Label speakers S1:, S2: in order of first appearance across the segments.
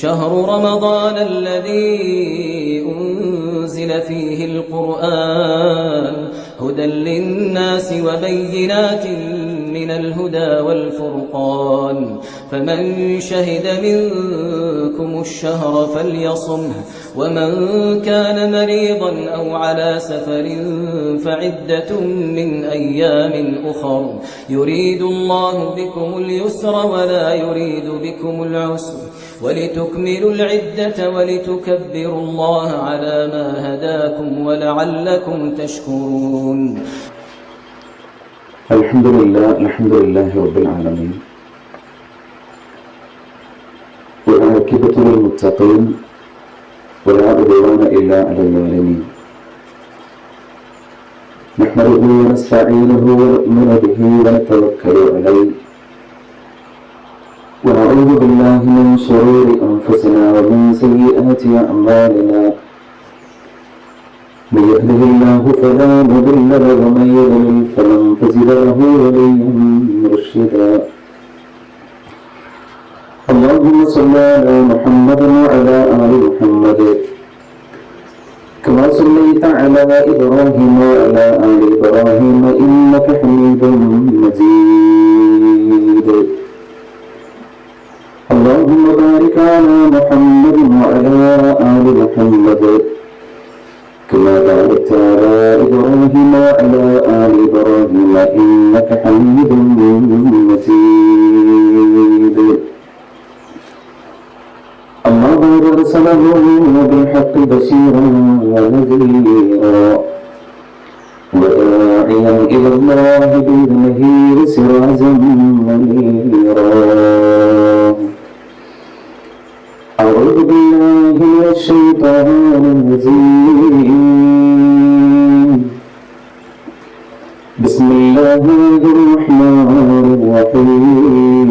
S1: شهر رمضان الذي أنزل فيه القرآن هدى للناس وبينات من الهدى والفرقان فمن شهد منكم الشهر فليصمه ومن كان مريضا أو على سفر فعدة من أيام أخر يريد الله بكم اليسر ولا يريد بكم العسر ولتكملوا العدة ولتكبروا الله على ما هداكم ولعلكم تشكرون.
S2: الحمد لله رب العالمين والعاقبة للمتقين ولا عدوان إلا على الظالمين نحمده ونستعينه ونؤمن به ونتوكل عليه ونعوذ بالله من شرور أنفسنا ومن سيئات أعمالنا من يهده الله فلا مضل له ومن يضلل فلن تجد له وليا مرشدا. اللهم صل على محمد وعلى آل محمد كما صليت على إبراهيم وعلى آل إبراهيم إنك حميد مجيد. اللهم بارك على محمد وعلى آل محمد كما باركت على إبراهيم وعلى آل إبراهيم إنك حميد مجيد. أما بعد أرسله بالحق بشيرا ونذيرا وداعيا إلى الله بإذنه وسراجا منيرا. أعوذ بالله من الشيطان الرجيم. بسم الله الرحمن الرحيم.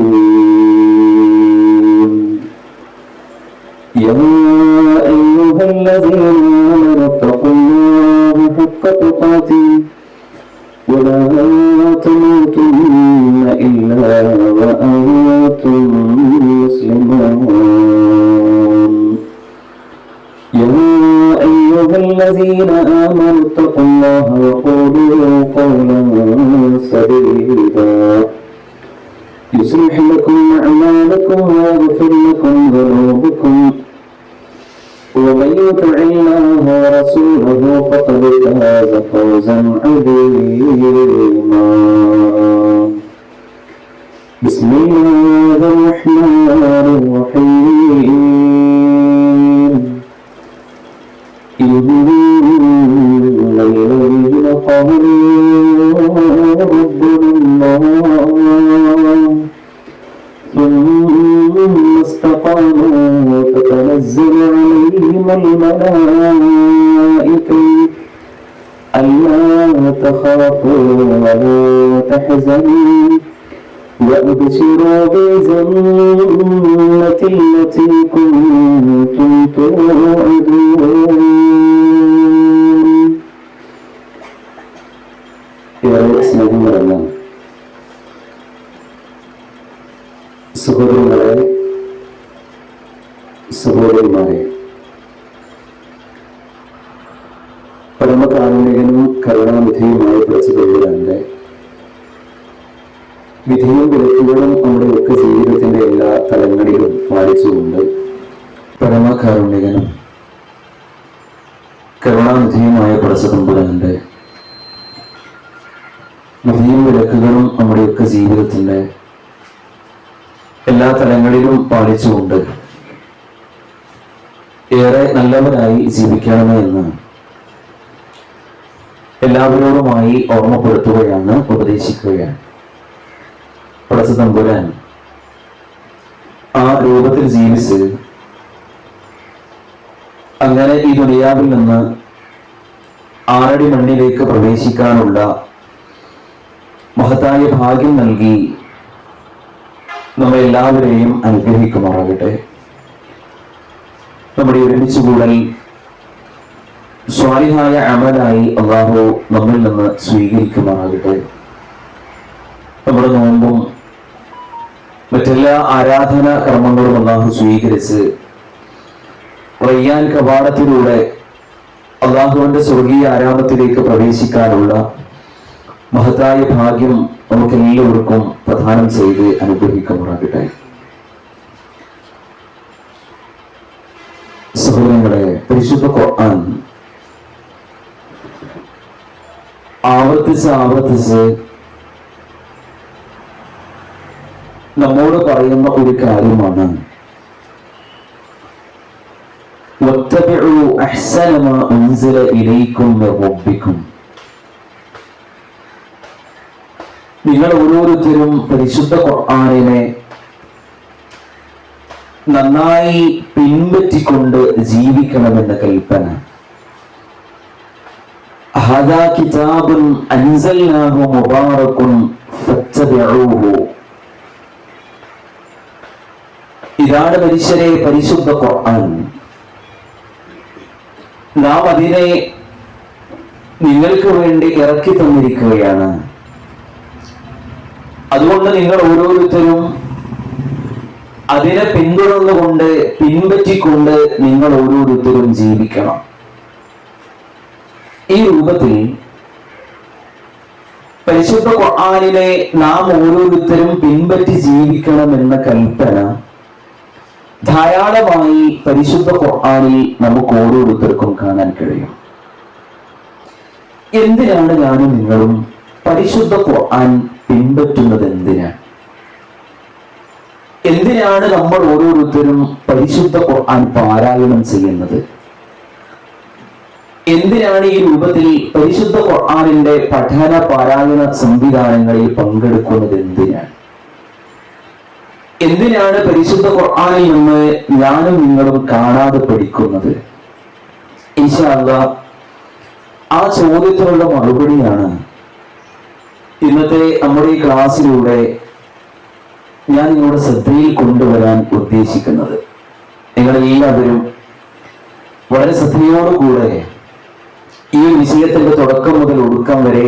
S2: يا أيها الذين آمنوا اتقوا الله حق تقاته ولا تموتن إلا وأنتم مسلمون. يا أيها الذين آمنوا اتقوا الله وقولوا قولا سديدا يصلح لكم أعمالكم ويغفر لكم ذنوبكم ومن يطع الله ورسوله فقد فاز فوزا عظيما. بسم الله الرحمن الرحيم. إن الذين قالوا ربنا الله ثم استقاموا تتنزل عليهم الملائكة ألا تخافوا ولا تحزنوا وأبشروا بالجنة التي كنتم توعدون. സഹോദരങ്ങളെ സഹോദരിമാരെ, പരമകാരുണികനും കരുണാനിധിയുമായ പ്രസിദ്ധന്റെ വിധിയും വിലക്കുകളും നമ്മുടെ ഒക്കെ ജീവിതത്തിന്റെ എല്ലാ തലങ്ങളിലും പാലിച്ചുകൊണ്ട് പരമകാരുണികനും കരുണാനിധിയുമായ പ്രസിദ്ധന്റെ വിധിയും വിലക്കുകളും നമ്മുടെയൊക്കെ ജീവിതത്തിന്റെ എല്ലാ തലങ്ങളിലും പാലിച്ചുകൊണ്ട് ഏറെ നല്ലവരായി ജീവിക്കണമെന്ന് എല്ലാവരോടുമായി ഓർമ്മപ്പെടുത്തുകയാണ്, ഉപദേശിക്കുകയാണ്. പ്രസിദ്ധംപുരാൻ ആ രൂപത്തിൽ ജീവിച്ച് അങ്ങനെ ഈ ദുനിയാവിൽ നിന്ന് ആറടി മണ്ണിലേക്ക് പ്രവേശിക്കാനുള്ള മഹത്തായ ഭാഗ്യം നൽകി നമ്മളെല്ലാവരെയും അനുഗ്രഹിക്കുമാറാകട്ടെ. നമ്മുടെ ഒരുമിച്ചുകൂടൽ സ്വാലിഹായ അമലായി അല്ലാഹു നമ്മിൽ നിന്ന് സ്വീകരിക്കുമാറാകട്ടെ. നമ്മുടെ നോമ്പും മറ്റെല്ലാ ആരാധനാ കർമ്മങ്ങളും അല്ലാഹു സ്വീകരിച്ച് റയ്യാൻ കവാടത്തിലൂടെ അള്ളാഹുവിന്റെ സ്വർഗീയ ആരാമത്തിലേക്ക് പ്രവേശിക്കാനുള്ള മഹത്തായ ഭാഗ്യം നമുക്ക് എല്ലാവർക്കും പ്രദാനം ചെയ്ത് അനുഗ്രഹിക്കുമാറാകട്ടെ. സഹോദരങ്ങളെ, പരിശുദ്ധ ഖുർആൻ ആവർത്തിച്ച് നമ്മോട് പറയുന്ന ഒരു കാര്യമാണ്, നിങ്ങൾ ഓരോരുത്തരും പരിശുദ്ധ ഖുർആനിനെ നന്നായി പിൻപറ്റിക്കൊണ്ട് ജീവിക്കണമെന്ന കൽപ്പന. ഹദാ കിതാബുൻ അൻസൽനാഹു മുബാറകുൻ ഫത്തബിഊഹു. ഇതാണ് മനുഷ്യരെ പരിശുദ്ധ ഖുർആൻ. നാം അതിനെ നിങ്ങൾക്ക് വേണ്ടി ഇറക്കി തന്നിരിക്കുകയാണ്. അതുകൊണ്ട് നിങ്ങൾ ഓരോരുത്തരും അതിനെ പിന്തുടർന്നുകൊണ്ട് പിൻപറ്റിക്കൊണ്ട് നിങ്ങൾ ഓരോരുത്തരും ജീവിക്കണം. ഈ രൂപത്തിൽ പരിശുദ്ധ ഖുർആനിനെ നാം ഓരോരുത്തരും പിൻപറ്റി ജീവിക്കണമെന്ന കൽപ്പന ധാരാളമായി പരിശുദ്ധ ഖുർആനിൽ നമുക്ക് ഓരോരുത്തർക്കും കാണാൻ കഴിയും. എന്തിനാണ് ഞാനും നിങ്ങളും പരിശുദ്ധ ഖുർആൻ പിൻപറ്റുന്നത്? എന്തിനാണ് നമ്മൾ ഓരോരുത്തരും പരിശുദ്ധ ഖുർആൻ പാരായണം ചെയ്യുന്നത്? എന്തിനാണ് ഈ രൂപത്തിൽ പരിശുദ്ധ ഖുർആനിന്റെ പഠന പാരായണ സംവിധാനങ്ങളിൽ പങ്കെടുക്കുന്നത്? എന്തിനാണ് പരിശുദ്ധ ഖുർആനിൽ നിന്ന് ഞാനും നിങ്ങളും കാണാതെ പഠിക്കുന്നത്? ഇൻഷാ അല്ലാഹ് ആ ചോദ്യത്തിനുള്ള മറുപടിയാണ് ഇന്നത്തെ നമ്മുടെ ഈ ക്ലാസ്സിലൂടെ ഞാൻ നിങ്ങളുടെ ശ്രദ്ധയിൽ കൊണ്ടുവരാൻ ഉദ്ദേശിക്കുന്നത്. നിങ്ങളെല്ലാവരും വളരെ ശ്രദ്ധയോടുകൂടെ ഈ വിഷയത്തിന്റെ തുടക്കം മുതൽ ഒടുക്കം വരെ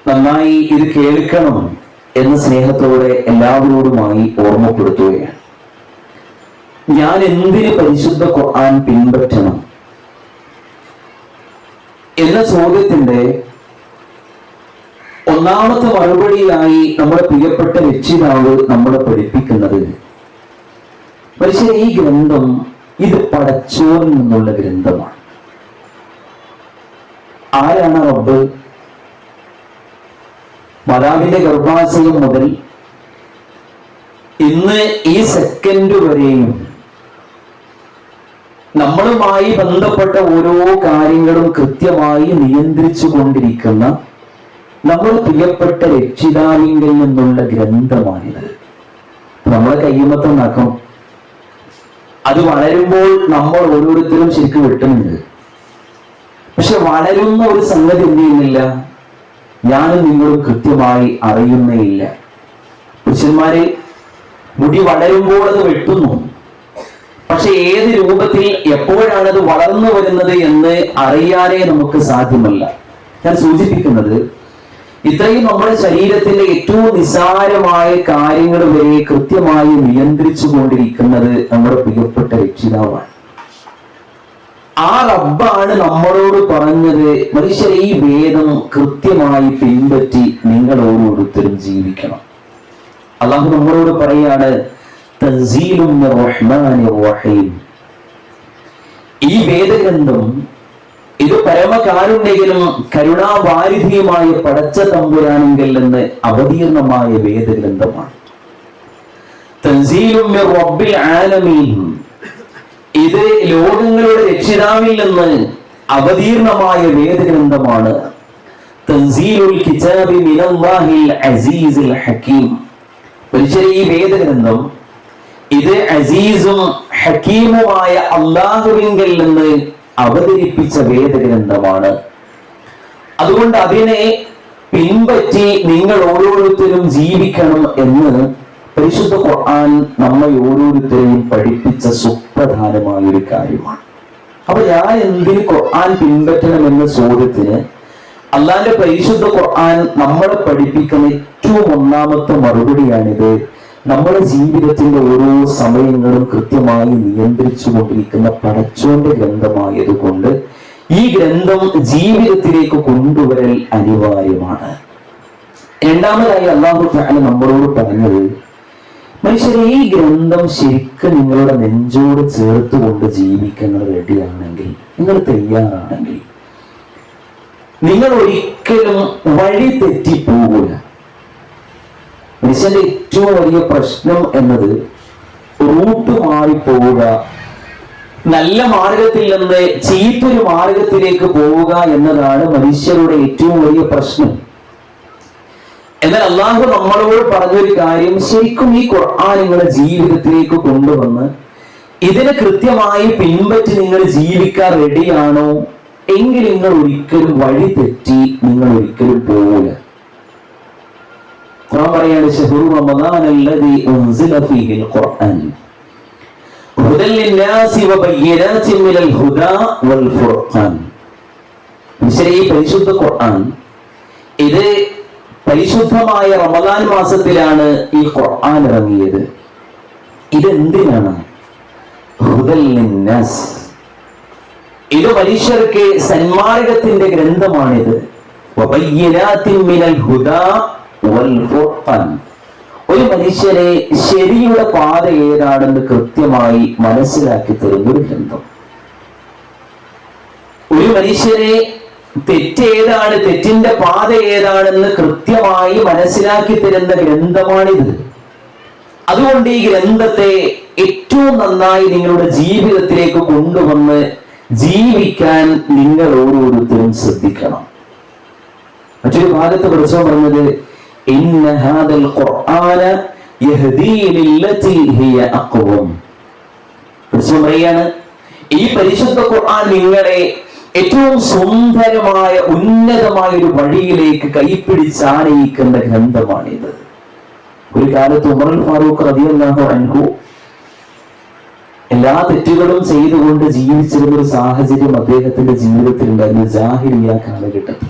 S2: നന്നായി ഇത് കേൾക്കണം എന്ന സ്നേഹത്തോടെ എല്ലാവരോടുമായി ഓർമ്മപ്പെടുത്തുകയാണ്. ഞാൻ എന്തിന് പരിശുദ്ധ ഖുർആൻ പിൻപറ്റണം എന്ന ചോദ്യത്തിന്റെ ഒന്നാമത്തെ മറുപടിയായി നമ്മുടെ പ്രിയപ്പെട്ട രക്ഷിതാവ് നമ്മളെ പഠിപ്പിക്കുന്നത്, പക്ഷേ ഈ ഗ്രന്ഥം ഇത് പടച്ചോനിൽ നിന്നുള്ള ഗ്രന്ഥമാണ്. ആരാണ് റബ്ബ്? മാതാവിന്റെ ഗർഭാശയം മുതൽ ഇന്ന് ഈ സെക്കൻഡ് വരെയും നമ്മളുമായി ബന്ധപ്പെട്ട ഓരോ കാര്യങ്ങളും കൃത്യമായി നിയന്ത്രിച്ചു കൊണ്ടിരിക്കുന്ന നമ്മുടെ പ്രിയപ്പെട്ട രക്ഷിതാവിങ്കിൽ നിന്നുള്ള ഗ്രന്ഥമാണിത്. നമ്മളെ കയ്യുമത്തെ നഖം അത് വളരുമ്പോൾ നമ്മൾ ഓരോരുത്തരും ശരിക്കും വെട്ടുന്നുണ്ട്. പക്ഷെ വളരുന്ന ഒരു സംഗതി എന്ത് ചെയ്യുന്നില്ല, ഞാനും നിങ്ങളും കൃത്യമായി അറിയുന്നേ ഇല്ല. പുരുഷന്മാരെ, മുടി വളരുമ്പോൾ അത് വെട്ടുന്നു, പക്ഷെ ഏത് രൂപത്തിൽ എപ്പോഴാണ് അത് വളർന്നു വരുന്നത് എന്ന് അറിയാനേ നമുക്ക് സാധ്യമല്ല. ഞാൻ സൂചിപ്പിക്കുന്നത്, ഇത്രയും നമ്മുടെ ശരീരത്തിന്റെ ഏറ്റവും നിസ്സാരമായ കാര്യങ്ങൾ വരെ കൃത്യമായി നിയന്ത്രിച്ചു കൊണ്ടിരിക്കുന്നത് നമ്മുടെ പ്രിയപ്പെട്ട രക്ഷിതാവാണ്. ആ റബ്ബാണ് നമ്മളോട് പറഞ്ഞത്, മനുഷ്യരെ ഈ വേദം കൃത്യമായി പിൻപറ്റി നിങ്ങൾ ഓരോരുത്തരും ജീവിക്കണം. അല്ലാഹു നമ്മളോട് പറയാണ്, തൻസീലും മിർ റഹ്മാനിർ റഹീം. ഈ വേദഗ്രന്ഥം ഇത് പരമകാരുണ്യകനും കരുണാവാരിധിയുമായ പടച്ച തമ്പുരാനെങ്കിൽ നിന്ന് അവതീർണമായ വേദഗ്രന്ഥമാണ്. തൻസീലും മിർ റബ്ബിൽ ആലമീൻ. ഇത് ലോകങ്ങളുടെ രക്ഷിതാവിൽ നിന്ന് അവതീർണമായ വേദഗ്രന്ഥമാണ്. തൻസീലുൽ കിതാബി മിനല്ലാഹിൽ അസീസിൽ ഹകീം. ഒരിക്കലും ഈ വേദഗ്രന്ഥം ഇത് അസീസും ഹക്കീമുമായ അല്ലാഹുവിങ്കൽ നിന്ന് അവതരിപ്പിച്ച വേദഗ്രന്ഥമാണ്. അതുകൊണ്ട് അതിനെ പിൻപറ്റി നിങ്ങൾ ഓരോരുത്തരും ജീവിക്കണം എന്ന് പരിശുദ്ധ ഖുർആൻ നമ്മെ ഓരോരുത്തരെയും പഠിപ്പിച്ച സുപ്രധാനമായ ഒരു കാര്യമാണ്. അപ്പൊ ഞാൻ എന്തിന് ഖുർആൻ പിൻപറ്റണം എന്ന ചോദ്യത്തിന് അള്ളാന്റെ പരിശുദ്ധ ഖുർആൻ നമ്മളെ പഠിപ്പിക്കുന്ന ഏറ്റവും ഒന്നാമത്തെ മറുപടിയാണിത്. നമ്മുടെ ജീവിതത്തിന്റെ ഓരോ സമയങ്ങളും കൃത്യമായി നിയന്ത്രിച്ചു കൊണ്ടിരിക്കുന്ന പടച്ചോന്റെ ഗ്രന്ഥമായതുകൊണ്ട് ഈ ഗ്രന്ഥം ജീവിതത്തിലേക്ക് കൊണ്ടുവരൽ അനിവാര്യമാണ്. രണ്ടാമതായി അല്ലാഹു തആല നമ്മളോട് പറഞ്ഞത്, മനുഷ്യരെ ഈ ഗ്രന്ഥം ശരിക്കും നിങ്ങളുടെ നെഞ്ചോട് ചേർത്തുകൊണ്ട് ജീവിക്കാൻ റെഡിയാണെങ്കിൽ, നിങ്ങൾ തയ്യാറാണെങ്കിൽ, നിങ്ങൾ ഒരിക്കലും വഴി തെറ്റിപ്പോകില്ല. മനുഷ്യന്റെ ഏറ്റവും വലിയ പ്രശ്നം എന്നത് റൂട്ട് മാറിപ്പോവുക, നല്ല മാർഗത്തിൽ നിന്ന് ചീത്തൊരു മാർഗത്തിലേക്ക് പോവുക എന്നതാണ് മനുഷ്യരുടെ ഏറ്റവും വലിയ പ്രശ്നം. എന്നാൽ അല്ലാഹു നമ്മളോട് പറഞ്ഞൊരു കാര്യം, ശരിക്കും ഈ ഖുർആൻ നിങ്ങളുടെ ജീവിതത്തിലേക്ക് കൊണ്ടുവന്ന് ഇതിനെ കൃത്യമായി പിൻപറ്റി നിങ്ങൾ ജീവിക്കാൻ റെഡിയാണോ എങ്കിൽ നിങ്ങൾ ഒരിക്കലും വഴി തെറ്റി നിങ്ങൾ ഒരിക്കലും പോവില്ല. ഖുർആൻ പറയാണ്, ശഹ്റു റമദാനല്ലദീ ഉൻസില ഫീഹിൽ ഖുർആൻ ഹുദൽ ലിന്നാസി വബയ്യിനാതിൻ മിനൽ ഹുദാ വൽ ഫുർഖാൻ. ഈ പരിശുദ്ധ ഖുർആൻ ഇത് പരിശുദ്ധമായ റമദാൻ മാസത്തിലാണ് ഈ ഖുർആൻ ഇറങ്ങിയത്. ഇതെന്തിനാണ്? ഹുദൽ ലിന്നാസ്, ഇത് മനുഷ്യർക്ക് സന്മാർഗത്തിന്റെ ഗ്രന്ഥമാണിത്. വബയ്യിനാതിൻ മിനൽ ഹുദാ വൽ ഫുർഖാൻ, ഒരു മനുഷ്യനെ ശരിയുടെ പാത ഏതാണെന്ന് കൃത്യമായി മനസ്സിലാക്കി തരുന്ന ഒരു ഗ്രന്ഥം. ഒരു മനുഷ്യനെ തെറ്റേതാണ്, തെറ്റിന്റെ പാത ഏതാണെന്ന് കൃത്യമായി മനസ്സിലാക്കി തരുന്ന ഗ്രന്ഥമാണിത്. അതുകൊണ്ട് ഈ ഗ്രന്ഥത്തെ ഏറ്റവും നന്നായി നിങ്ങളുടെ ജീവിതത്തിലേക്ക് കൊണ്ടുവന്ന് ജീവിക്കാൻ നിങ്ങൾ ഓരോരുത്തരും ശ്രദ്ധിക്കണം. മറ്റൊരു ഭാഗത്ത് പഠിച്ചോ പറഞ്ഞത്, ഇന്ന ഹാദൽ ഖുർആന യഹ്ദീ ലില്ലതി ഹിയ അഖ്വം. പറയാണ്, ഈ പരിശുദ്ധ ഖുർആൻ നിങ്ങളെ ഏറ്റവും സുന്ദരമായ ഉന്നതമായ ഒരു വഴിയിലേക്ക് കൈപ്പിടിച്ചാനയിക്കുന്ന ഗ്രന്ഥമാണിത്. ഒരു കാലത്ത് ഉമർ ഫാറൂഖ് റളിയല്ലാഹു അൻഹു എല്ലാ തെറ്റുകളും ചെയ്തുകൊണ്ട് ജീവിച്ചിരുന്ന ഒരു സാഹചര്യം അദ്ദേഹത്തിന്റെ ജീവിതത്തിൽ ഉണ്ടായിരുന്നു. ജാഹിലിയ്യ കാലഘട്ടത്തിൽ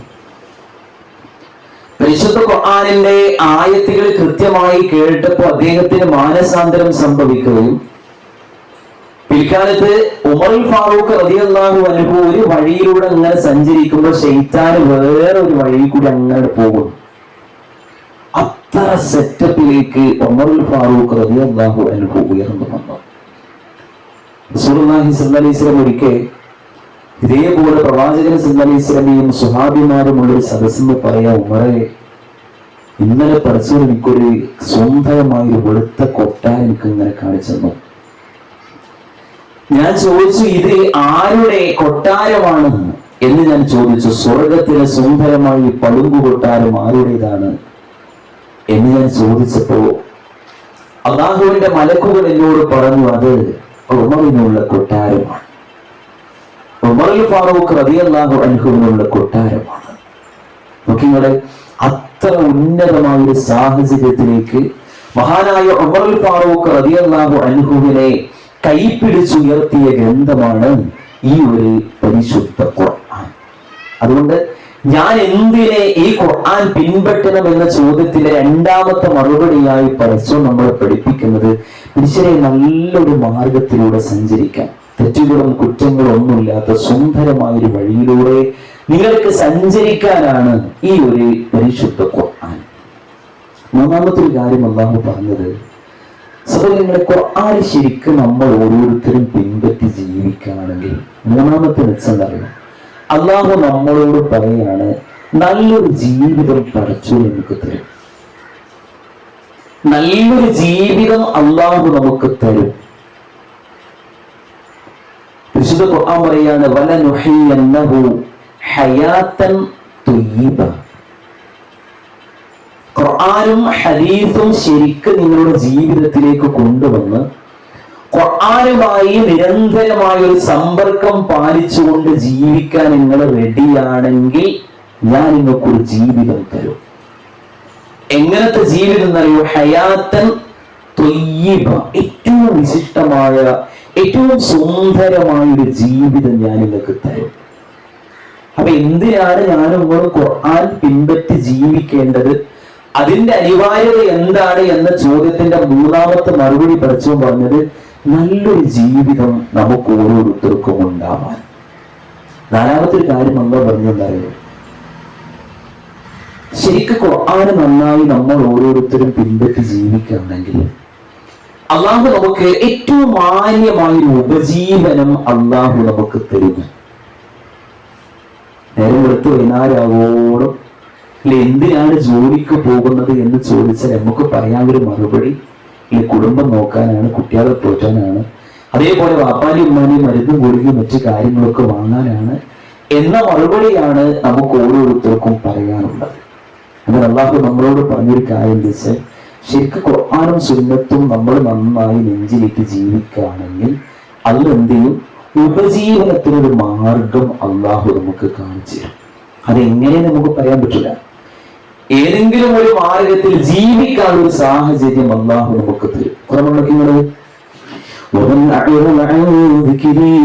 S2: പരിശുദ്ധ ഖുർആനിന്റെ ആയത്തുകൾ കൃത്യമായി കേട്ടപ്പോൾ അദ്ദേഹത്തിന് മാനസാന്തരം സംഭവിക്കുകയും പിൽക്കാലത്ത് ഉമർ ഫാറൂഖ് റളിയല്ലാഹു അൻഹു ഒരു വഴിയിലൂടെ അങ്ങനെ സഞ്ചരിക്കുമ്പോൾ ശൈത്താൻ വേറെ ഒരു വഴി കൂടി അങ്ങനെ പോകും. അത്ര സെറ്റപ്പിലേക്ക് ഉമർ ഫാറൂഖ് റളിയല്ലാഹു അൻഹു ഉയർന്നു വന്നു. റസൂലുള്ളാഹി സ്വല്ലല്ലാഹു അലൈഹി വസല്ലം ഒരിക്കൽ ഇതേപോലെ പ്രവാചകൻ സ്വല്ലല്ലാഹു അലൈഹി വസല്ലമയും സ്വഹാബിമാരുമുള്ള ഒരു സദസ്സിന് പറയാ, ഉമറേ, ഇന്നലെ പഠിച്ചത് എനിക്കൊരു സുന്ദരമായ വെളുത്ത കൊട്ടാരം എനിക്ക് ഇങ്ങനെ കാണിച്ചു തന്നു. ഞാൻ ചോദിച്ചു, ഇത് ആരുടെ കൊട്ടാരമാണ് എന്ന് ഞാൻ ചോദിച്ചു. സ്വർഗത്തിലെ സുന്ദരമായ പളുങ്കു കൊട്ടാരം ആരുടേതാണ് എന്ന് ഞാൻ ചോദിച്ചപ്പോ അല്ലാഹുവിന്റെ മലക്കുകൾ എന്നോട് പറഞ്ഞു, അത് ഉമറിനുള്ള കൊട്ടാരമാണ്, ഉമർ ഫാറൂഖ് റളിയല്ലാഹു അൻഹുവിനുള്ള കൊട്ടാരമാണ്. നോക്കിങ്ങളെ, അത്ര ഉന്നതമായ ഒരു സാഹചര്യത്തിലേക്ക് മഹാനായ ഉമർ ഫാറൂഖ് റളിയല്ലാഹു അൻഹുവിനെ കൈപ്പിടിച്ചുയർത്തിയ ഗ്രന്ഥമാണ് ഈ ഒരു പരിശുദ്ധ ഖുർആൻ. അതുകൊണ്ട് ഞാൻ എന്തിനെ ഈ ഖുർആൻ പിൻപറ്റണം എന്ന ചോദ്യത്തിന്റെ രണ്ടാമത്തെ മറുപടിയായി പരസ്യം നമ്മളെ പഠിപ്പിക്കുന്നത്, മനുഷ്യരെ നല്ലൊരു മാർഗത്തിലൂടെ സഞ്ചരിക്കാൻ, തെറ്റുകളും കുറ്റങ്ങളും ഒന്നുമില്ലാത്ത സുന്ദരമായൊരു വഴിയിലൂടെ നിങ്ങൾക്ക് സഞ്ചരിക്കാനാണ് ഈ ഒരു പരിശുദ്ധ ഖുർആൻ. മൂന്നാമത്തെ ഒരു കാര്യം അല്ലാഹു പറഞ്ഞത്, സഹോദരങ്ങളെ, ഖുർആൻ ശരിക്കും നമ്മൾ ഓരോരുത്തരും പിൻപറ്റി ജീവിക്കുകയാണെങ്കിൽ മൂന്നാമത്തെ മെച്ചം അറിയാം, അല്ലാഹു നമ്മളോട് പറയാണ്, നല്ലൊരു ജീവിതം പടച്ചു നമുക്ക് തരും. നല്ലൊരു ജീവിതം അല്ലാഹു നമുക്ക് തരും. വിശുദ്ധ ഖുർആൻ പറയാണ്, വലനുഹിയന്നഹു ഹയാതൻ ത്വയ്യിബ. ഖുർആനും ഹദീസും ശരിക്കും നിങ്ങളുടെ ജീവിതത്തിലേക്ക് കൊണ്ടുവന്ന് ഖുർആനുമായി നിരന്തരമായ ഒരു സമ്പർക്കം പാലിച്ചുകൊണ്ട് ജീവിക്കാൻ നിങ്ങൾ റെഡിയാണെങ്കിൽ ഞാൻ നിങ്ങൾക്കൊരു ജീവിതം തരും. എങ്ങനത്തെ ജീവിതം എന്നറിയോ? ഹയാതൻ ത്വയ്യിബ, ഏറ്റവും വിശിഷ്ടമായ ഏറ്റവും സുന്ദരമായ ഒരു ജീവിതം ഞാൻ നിങ്ങൾക്ക് തരും. അപ്പൊ എന്തിനാണ് ഞാനും നിങ്ങളും ഖുർആൻ പിൻപറ്റി ജീവിക്കേണ്ടത്? അതിന്റെ അനിവാര്യത എന്താണ് എന്ന ചോദ്യത്തിന്റെ മൂന്നാമത്തെ മറുപടി പഠിച്ചു പറഞ്ഞത് നല്ലൊരു ജീവിതം നമുക്ക് ഓരോരുത്തർക്കും ഉണ്ടാവാൻ. നാലാമത്തെ ഒരു കാര്യം അല്ലാഹു പറഞ്ഞിട്ടുണ്ടായിരുന്നു, ശരിക്കും ഖുർആൻ നന്നായി നമ്മൾ ഓരോരുത്തരും പിൻപറ്റി ജീവിക്കുകയാണെങ്കിൽ അള്ളാഹു നമുക്ക് ഏറ്റവും മാന്യമായൊരു ഉപജീവനം അള്ളാഹു നമുക്ക് തരുന്നു. നേരം വെളുത്ത് വൈകുന്നേരമാവോളം എന്തിനാണ് ജോലിക്ക് പോകുന്നത് എന്ന് ചോദിച്ചാൽ നമുക്ക് പറയാനൊരു മറുപടി കുടുംബം നോക്കാനാണ്, കുട്ടികളെ പോറ്റാനാണ്, അതേപോലെ വാപ്പാനും ഉമ്മാനെയും മരുന്നും ഗുളികയും മറ്റു കാര്യങ്ങളൊക്കെ വാങ്ങാനാണ് എന്ന മറുപടിയാണ് നമുക്ക് ഓരോരുത്തർക്കും പറയാനുള്ളത്. എന്നാൽ അള്ളാഹു നമ്മളോട് പറഞ്ഞൊരു കാര്യം എന്താ വെച്ചാൽ ശരിക്കും ഖുർആനും സുന്നത്തും നമ്മൾ നന്നായി നെഞ്ചിലിട്ട് ജീവിക്കുകയാണെങ്കിൽ അത് എന്ത് ചെയ്യും, ഉപജീവനത്തിനൊരു മാർഗം അള്ളാഹു നമുക്ക് കാണിച്ചു തരും. അതെങ്ങനെ നമുക്ക് പറയാൻ പറ്റില്ല. ഏതെങ്കിലും ഒരു മാർഗത്തിൽ ജീവിക്കാനുള്ള ഒരു സാഹചര്യം അള്ളാഹു നമുക്ക് തരും. കുറവുണ്ടെങ്കിൽ ومن أعرض عن ذكري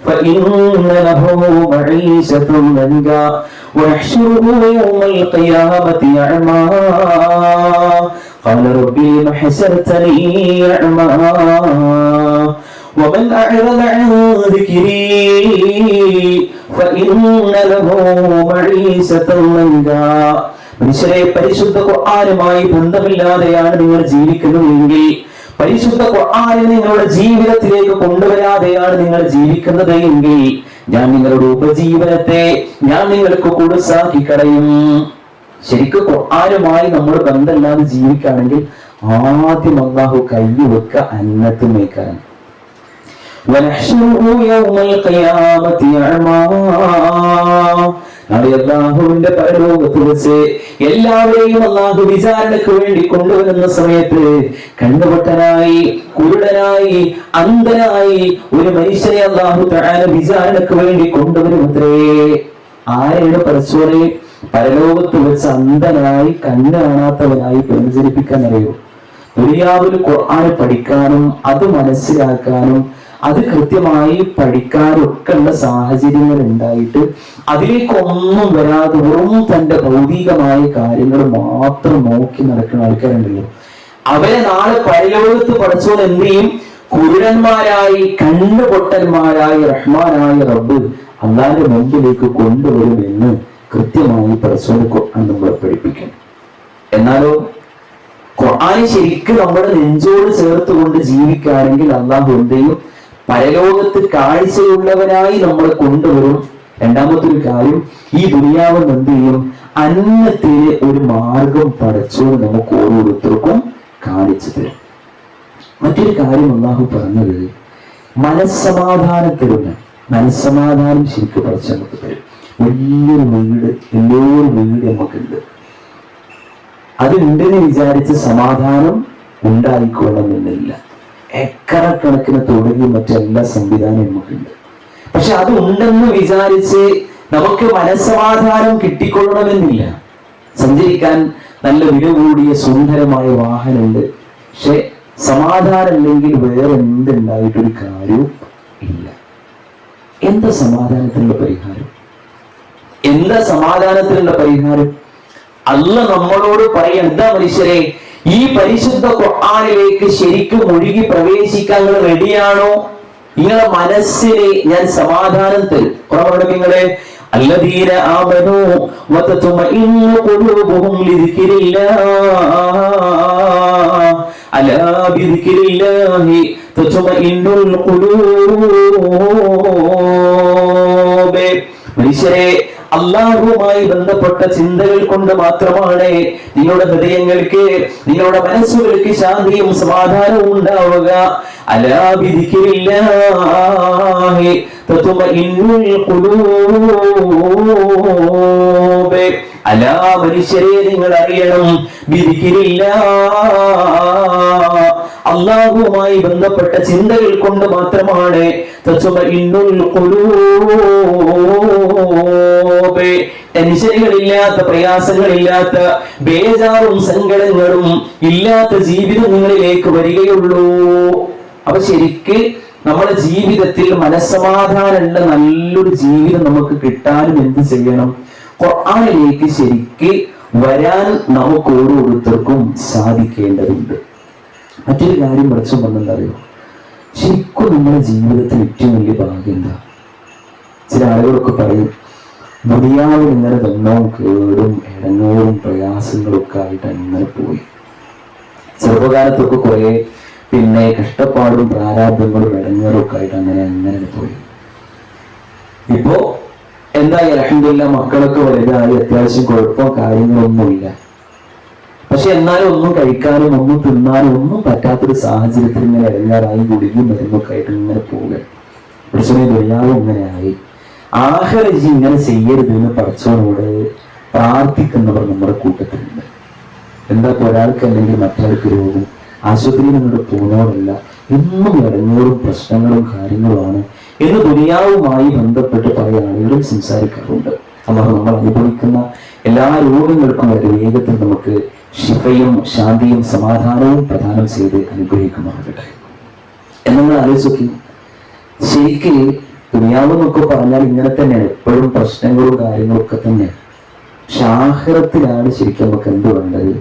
S2: فإن له معيشة ضنكا ونحشره يوم القيامة أعمى قال ربي لم حشرتني أعمى ومن أعرض عن ذكري فإن له معيشة ضنكا. മനുഷ്യരെ, പരിശുദ്ധ ഖുർആനുമായി ബന്ധമില്ലാതെയാണ് നിങ്ങൾ ജീവിക്കുന്നതെങ്കിൽ, പരിശുദ്ധ ഖുർആനെ നിങ്ങളുടെ ജീവിതത്തിലേക്ക് കൊണ്ടുവരാതെയാണ് നിങ്ങൾ ജീവിക്കുന്നത് എങ്കിൽ ഞാൻ നിങ്ങളുടെ ഉപജീവനത്തെ ഞാൻ നിങ്ങൾക്ക് കുടുസാക്കി കളയും. ശരിക്കും ഖുർആനുമായി നമ്മൾ ബന്ധമില്ലാതെ ജീവിക്കുകയാണെങ്കിൽ ആദ്യം അല്ലാഹു കൈവെക്ക അന്നത്തിനേക്കാൻ. അള്ളാഹുവിന്റെ പരലോകത്ത് വെച്ച് എല്ലാവരെയും അള്ളാഹു വിചാരണയ്ക്ക് വേണ്ടി കൊണ്ടുവരുന്ന സമയത്ത് കണ്ണുപൊട്ടനായി, കുരുടനായി, അന്ധനായി ഒരു മനുഷ്യനെ അള്ളാഹു തആല വിചാരണയ്ക്ക് വേണ്ടി കൊണ്ടുവരുമത്രേ. ആരെയാണ് പരസ്പരെ പരലോകത്ത് വെച്ച് അന്ധനായി, കണ്ണ് കാണാത്തവനായി പ്രചരിപ്പിക്കാൻ അറിയോ? ദുനിയാവിൽ ഖുർആൻ പഠിക്കാനും അത് മനസ്സിലാക്കാനും അത് കൃത്യമായി പഠിക്കാനൊക്കെ ഉള്ള സാഹചര്യങ്ങൾ ഉണ്ടായിട്ട് അതിലേക്കൊന്നും വരാതെ വെറും തന്റെ ഭൗതികമായ കാര്യങ്ങൾ മാത്രം നോക്കി നടക്കുന്ന ആൾക്കാരുണ്ടല്ലോ, അവരെ നാളെ പരലോകത്ത് പഠിച്ചോൻ എന്ത് ചെയ്യും? കുരുടന്മാരായി, കണ്ണുപൊട്ടന്മാരായി റഹ്മാനായ റബ്ബ് അള്ളാന്റെ മുമ്പിലേക്ക് കൊണ്ടുവരുമെന്ന് കൃത്യമായി പഠിച്ചോന് ഖുർആൻ നമ്മളെ പഠിപ്പിക്കും. എന്നാലോ ഖുർആൻ ശരിക്കും നമ്മുടെ നെഞ്ചോട് ചേർത്തുകൊണ്ട് ജീവിക്കുകയാണെങ്കിൽ അള്ളാഹു എന്ത് ചെയ്യും? പരലോകത്ത് കാഴ്ചയുള്ളവനായി നമ്മളെ കൊണ്ടുവരും. രണ്ടാമത്തെ ഒരു കാര്യം, ഈ ദുനിയാവ് എന്ത് ചെയ്യും? അന്നത്തിന് ഒരു മാർഗം പഠിച്ചു നമുക്ക് ഓരോരുത്തർക്കും കാണിച്ചു തരും. മറ്റൊരു കാര്യം അല്ലാഹു പറഞ്ഞത് മനസ്സമാധാനത്തിലുള്ള മനസ്സമാധാനം ശരിക്കും പഠിച്ചു നമുക്ക് തരും. വലിയൊരു വീട്, വലിയൊരു വീട് നമുക്കുണ്ട്. അതുണ്ടെന്ന് വിചാരിച്ച് സമാധാനം ഉണ്ടായിക്കൊള്ളണമെന്നില്ല. ഏക്കറക്കണക്കിന് തുടങ്ങി മറ്റെല്ലാ സംവിധാനം നമുക്കുണ്ട്. പക്ഷെ അത് ഉണ്ടെന്ന് വിചാരിച്ച് നമുക്ക് മനസ്സമാധാനം കിട്ടിക്കൊള്ളണമെന്നില്ല. സഞ്ചരിക്കാൻ നല്ല വില കൂടിയ സുന്ദരമായ വാഹനമുണ്ട്, പക്ഷെ സമാധാനം ഇല്ലെങ്കിൽ വേറെ എന്തുണ്ടായിട്ടൊരു കാര്യവും ഇല്ല. എന്താ സമാധാനത്തിനുള്ള പരിഹാരം? എന്താ സമാധാനത്തിനുള്ള പരിഹാരം? അല്ലാഹു നമ്മളോട് പറയാൻ, എന്താ മനുഷ്യരെ, ഈ പരിശുദ്ധ ഖുർആനിലേക്ക് ശരിക്കും ഒഴുകി പ്രവേശിക്കാൻ നിങ്ങൾ റെഡിയാണോ? നിങ്ങളുടെ മനസ്സിന് ഞാൻ സമാധാനം തരും. നിങ്ങളെ الذين آمنوا وتطمئن قلوبهم لذكر الله ألا بذكر الله تطمئن القلوب. മനുഷ്യരെ, അള്ളാഹുവുമായി ബന്ധപ്പെട്ട ചിന്തകൾ കൊണ്ട് മാത്രമാണ് നിങ്ങളുടെ ഹൃദയങ്ങൾക്ക്, നിങ്ങളുടെ മനസ്സുകൾക്ക് ശാന്തിയും സമാധാനവും ഉണ്ടാവുക. അലാ ബിദിക്രില്ലാഹി തത്മഇന്നുൽ ഖുലൂബ്. അലാ മനുഷ്യരെ, നിങ്ങൾ അറിയണം, ബിദിക്രില്ലാഹ്, അള്ളാഹുവുമായി ബന്ധപ്പെട്ട ചിന്തകൾ കൊണ്ട് മാത്രമാണ് തത്മഇന്നുൽ ഖുലൂബ്. ടെൻഷനുകളില്ലാത്ത, പ്രയാസങ്ങളില്ലാത്ത, ബേജാറും സങ്കടങ്ങളും ഇല്ലാത്ത ജീവിതം നിങ്ങളിലേക്ക് വരികയുള്ളൂ. അപ്പൊ ശരിക്ക് നമ്മുടെ ജീവിതത്തിൽ മനസ്സമാധാനമുള്ള നല്ലൊരു ജീവിതം നമുക്ക് കിട്ടാനും എന്ത് ചെയ്യണം? ഖുർആനിലേക്ക് ശരിക്ക് വരാൻ നമുക്ക് ഓരോരുത്തർക്കും സാധിക്കേണ്ടതുണ്ട്. മറ്റൊരു കാര്യം പഠിച്ചു വന്നെന്തറിയോ, ശരിക്കും നമ്മുടെ ജീവിതത്തിൽ ഏറ്റവും വലിയ ഭാഗ്യം എന്താ? ചില ആളുകളൊക്കെ പറയും ദുനിയാവിൽ ഇങ്ങനെ ദണ്ണവും കേടും ഇടങ്ങവും പ്രയാസങ്ങളും ഒക്കെ ആയിട്ട് അങ്ങനെ പോയി. ചെറുപ്പകാലത്തൊക്കെ കുറെ പിന്നെ കഷ്ടപ്പാടും പ്രാരാബ്ദങ്ങളും ഇടങ്ങേറും ഒക്കെ ആയിട്ട് അങ്ങനെ പോയി. ഇപ്പോ എന്തായി അൽഹംദുലില്ലാഹ് മക്കളൊക്കെ വലുതായി, അത്യാവശ്യം കുഴപ്പമോ കാര്യങ്ങളൊന്നുമില്ല. പക്ഷെ എന്നാലും ഒന്നും കഴിക്കാനും ഒന്നും തിന്നാനും ഒന്നും പറ്റാത്തൊരു സാഹചര്യത്തിൽ ഇങ്ങനെ ഇടങ്ങാറായി ഗുളികയും മരുന്നൊക്കെ ആയിട്ട് ഇങ്ങനെ പോവുക. പക്ഷേ ദുനിയാവും ഇങ്ങനെയായി. ആഖിറത്ത് ഇങ്ങനെ ചെയ്യരുത് എന്ന് പടച്ചവനോട് പ്രാർത്ഥിക്കുന്നവർ നമ്മുടെ കൂട്ടത്തിലുണ്ട്. എന്താ ഒരാൾക്ക് അല്ലെങ്കിൽ മറ്റൊരാൾക്ക് രോഗം, ആശുപത്രിയിൽ നിന്നോട് പോകുന്നവരല്ല, എന്നും ഇടങ്ങേറും പ്രശ്നങ്ങളും കാര്യങ്ങളുമാണ് എന്ന് ദുനിയാവുമായി ബന്ധപ്പെട്ട് പല ആളുകളും സംസാരിക്കാറുണ്ട്. അല്ലാഹു നമ്മൾ അനുഭവിക്കുന്ന എല്ലാ രോഗങ്ങൾക്കും വളരെ വേഗത്തിൽ നമുക്ക് ശിഫയും ശാന്തിയും സമാധാനവും പ്രദാനം ചെയ്ത് അനുഗ്രഹിക്കുമാറാകട്ടെ. എന്നങ്ങൾ ആലോചിച്ചു. ശരിക്ക് ദുനിയാവെന്നൊക്കെ പറഞ്ഞാൽ ഇങ്ങനെ തന്നെയാണ്, എപ്പോഴും പ്രശ്നങ്ങളും കാര്യങ്ങളൊക്കെ തന്നെ. പക്ഷെ ആഖിറത്തിലാണ് ശരിക്കും നമുക്ക് എന്ത് വേണ്ടത്?